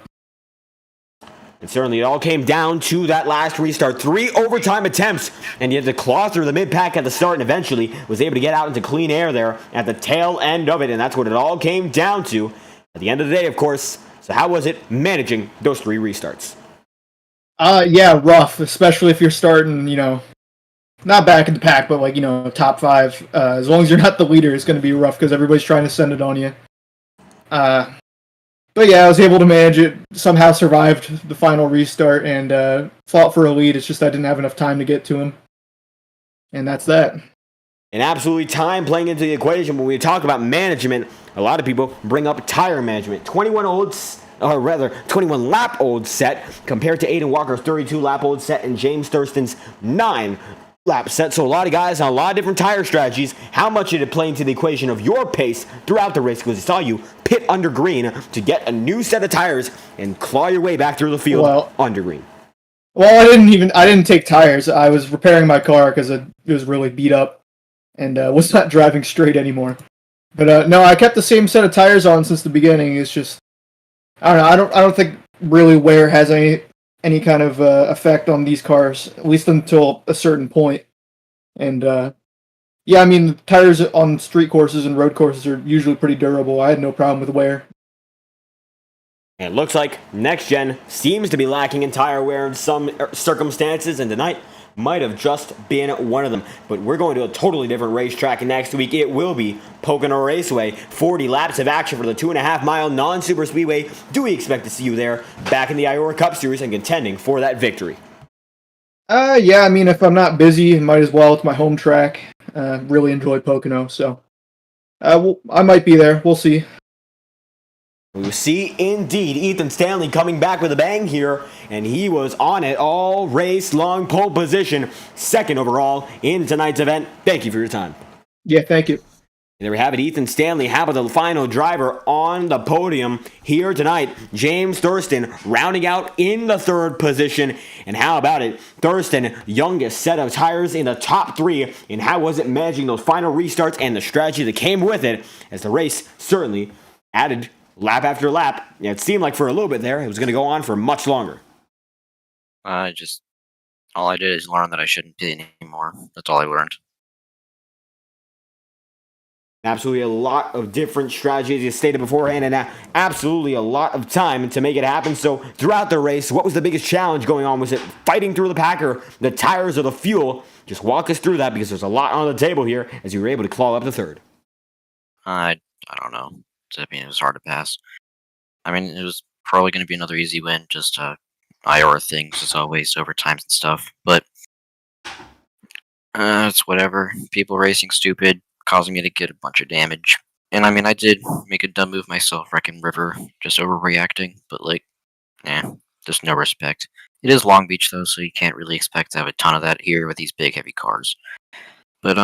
And certainly it all came down to that last restart. 3 overtime attempts, and he had to claw through the mid-pack at the start and eventually was able to get out into clean air there at the tail end of it, and that's what it all came down to at the end of the day, of course. So how was it managing those 3 restarts? Yeah, rough, especially if you're starting, not back in the pack, but like, top 5. As long as you're not the leader, it's going to be rough because everybody's trying to send it on you. But yeah, I was able to manage it, somehow survived the final restart, and fought for a lead. It's just I didn't have enough time to get to him. And that's that. And absolutely time playing into the equation. When we talk about management, a lot of people bring up tire management. 21 lap old set compared to Aiden Walker's 32 lap old set and James Thurston's 9 lap set. So a lot of guys on a lot of different tire strategies. How much did it play into the equation of your pace throughout the race? Because I saw you pit under green to get a new set of tires and claw your way back through the field under green. Well, I didn't take tires. I was repairing my car because it was really beat up and was not driving straight anymore. But no, I kept the same set of tires on since the beginning. It's just, I don't know. I don't think really wear has any kind of effect on these cars, at least until a certain point. And yeah, I mean, the tires on street courses and road courses are usually pretty durable. I had no problem with wear. And it looks like Next Gen seems to be lacking in tire wear in some circumstances, and tonight might have just been one of them. But we're going to a totally different racetrack next week. It will be Pocono Raceway. 40 laps of action for the 2.5-mile non-super speedway. Do we expect to see you there back in the IORA Cup Series and contending for that victory? Yeah, I mean, if I'm not busy, might as well. It's my home track. Really enjoy Pocono, so I might be there. We'll see. We see indeed Ethan Stanley coming back with a bang here, and he was on it all race long, pole position, 2nd overall in tonight's event. Thank you for your time. Yeah, thank you. And there we have it, Ethan Stanley, how about the final driver on the podium here tonight? James Thurston rounding out in the 3rd position. And how about it? Thurston, youngest set of tires in the top 3. And how was it managing those final restarts and the strategy that came with it, as the race certainly added lap after lap. It seemed like for a little bit there, it was going to go on for much longer. All I did is learn that I shouldn't pit anymore. That's all I learned. Absolutely a lot of different strategies, as stated beforehand, and absolutely a lot of time to make it happen. So throughout the race, what was the biggest challenge going on? Was it fighting through the pack or the tires or the fuel? Just walk us through that, because there's a lot on the table here as you were able to claw up the 3rd. I don't know. I mean, it was hard to pass. I mean, it was probably going to be another easy win, just IORA things as always, overtimes and stuff. But it's whatever. People racing stupid, causing me to get a bunch of damage. And I mean, I did make a dumb move myself, wrecking River, just overreacting. But just no respect. It is Long Beach though, so you can't really expect to have a ton of that here with these big, heavy cars. But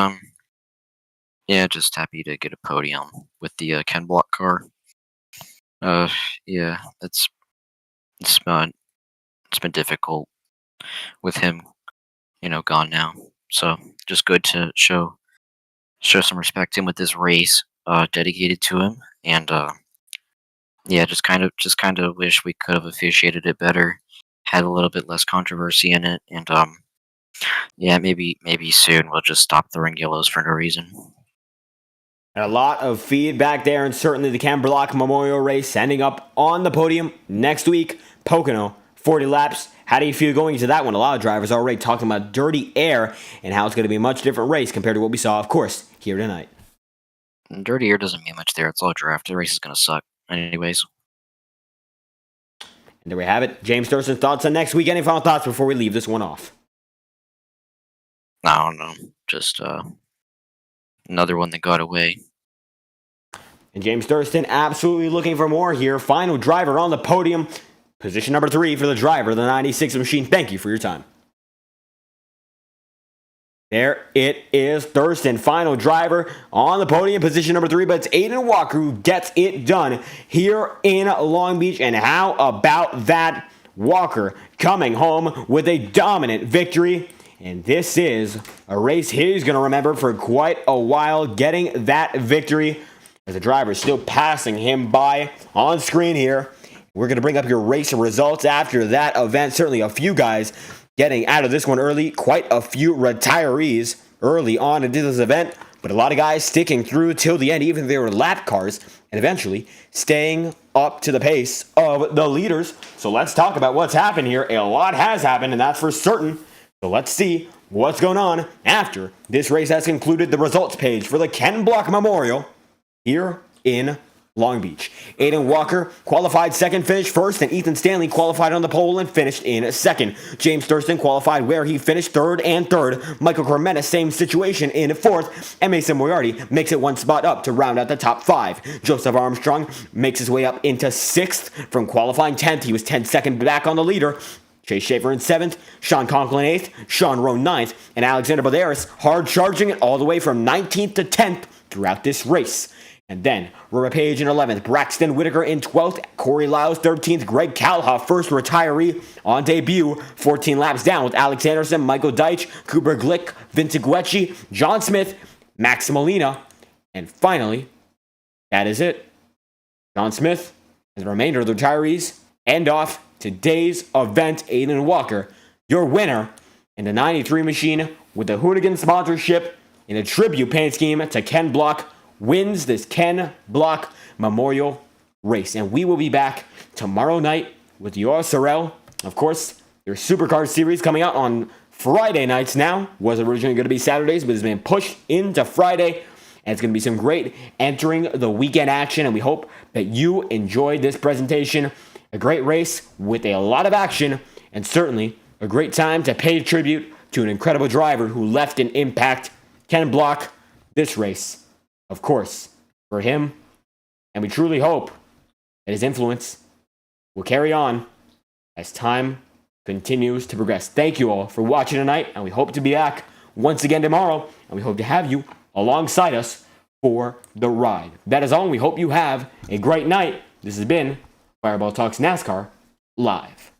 yeah, just happy to get a podium with the Ken Block car. Yeah, it's been difficult with him, gone now. So just good to show some respect to him with this race, dedicated to him, and yeah, just kind of wish we could have officiated it better, had a little bit less controversy in it, and yeah, maybe soon we'll just stop throwing yellows for no reason. A lot of feedback there, and certainly the Ken Block Memorial Race ending up on the podium next week. Pocono, 40 laps. How do you feel going into that one? A lot of drivers are already talking about dirty air and how it's going to be a much different race compared to what we saw, of course, here tonight. Dirty air doesn't mean much there. It's all draft. The race is going to suck anyways. And there we have it. James Thurston's thoughts on next week. Any final thoughts before we leave this one off? I don't know. Just another one that got away. And James Thurston absolutely looking for more here. Final driver on the podium. Position number 3 for the driver, the 96 machine. Thank you for your time. There it is, Thurston, final driver on the podium, position number 3, but it's Aiden Walker who gets it done here in Long Beach. And how about that? Walker coming home with a dominant victory. And this is a race he's going to remember for quite a while, getting that victory as the driver is still passing him by on screen here. We're going to bring up your race results after that event. Certainly a few guys getting out of this one early. Quite a few retirees early on into this event, but a lot of guys sticking through till the end, even if they were lap cars, and eventually staying up to the pace of the leaders. So let's talk about what's happened here. A lot has happened, and that's for certain. So let's see what's going on after this race has concluded. The results page for the Ken Block Memorial here in Long Beach. Aiden Walker qualified second, finished first, and Ethan Stanley qualified on the pole and finished in second. James Thurston qualified where he finished third and third. Michael Cormena, same situation in fourth. And Mason Moriarty makes it one spot up to round out the top 5. Joseph Armstrong makes his way up into sixth from qualifying 10th. He was 10 seconds back on the leader. Chase Schaefer in 7th, Sean Conklin 8th, Sean Rowe 9th, and Alexander Balderas hard charging it all the way from 19th to 10th throughout this race. And then, Rora Page in 11th, Braxton Whitaker in 12th, Corey Lyles 13th, Greg Calhoff, first retiree on debut, 14 laps down with Alex Anderson, Michael Deitch, Cooper Glick, Vincent Guecci, John Smith, Max Molina, and finally, that is it. John Smith and the remainder of the retirees end off today's event. Aiden Walker, your winner in the 93 machine with the Hoonigan sponsorship in a tribute paint scheme to Ken Block, wins this Ken Block Memorial race. And we will be back tomorrow night with the OSRL. Of course, your Supercar Series coming out on Friday nights now. Was originally going to be Saturdays, but it's been pushed into Friday. And it's going to be some great entering the weekend action. And we hope that you enjoyed this presentation. A great race with a lot of action, and certainly a great time to pay tribute to an incredible driver who left an impact. Ken Block, this race, of course, for him. And we truly hope that his influence will carry on as time continues to progress. Thank you all for watching tonight, and we hope to be back once again tomorrow, and we hope to have you alongside us for the ride. That is all, and we hope you have a great night. This has been Fireball Talks NASCAR live.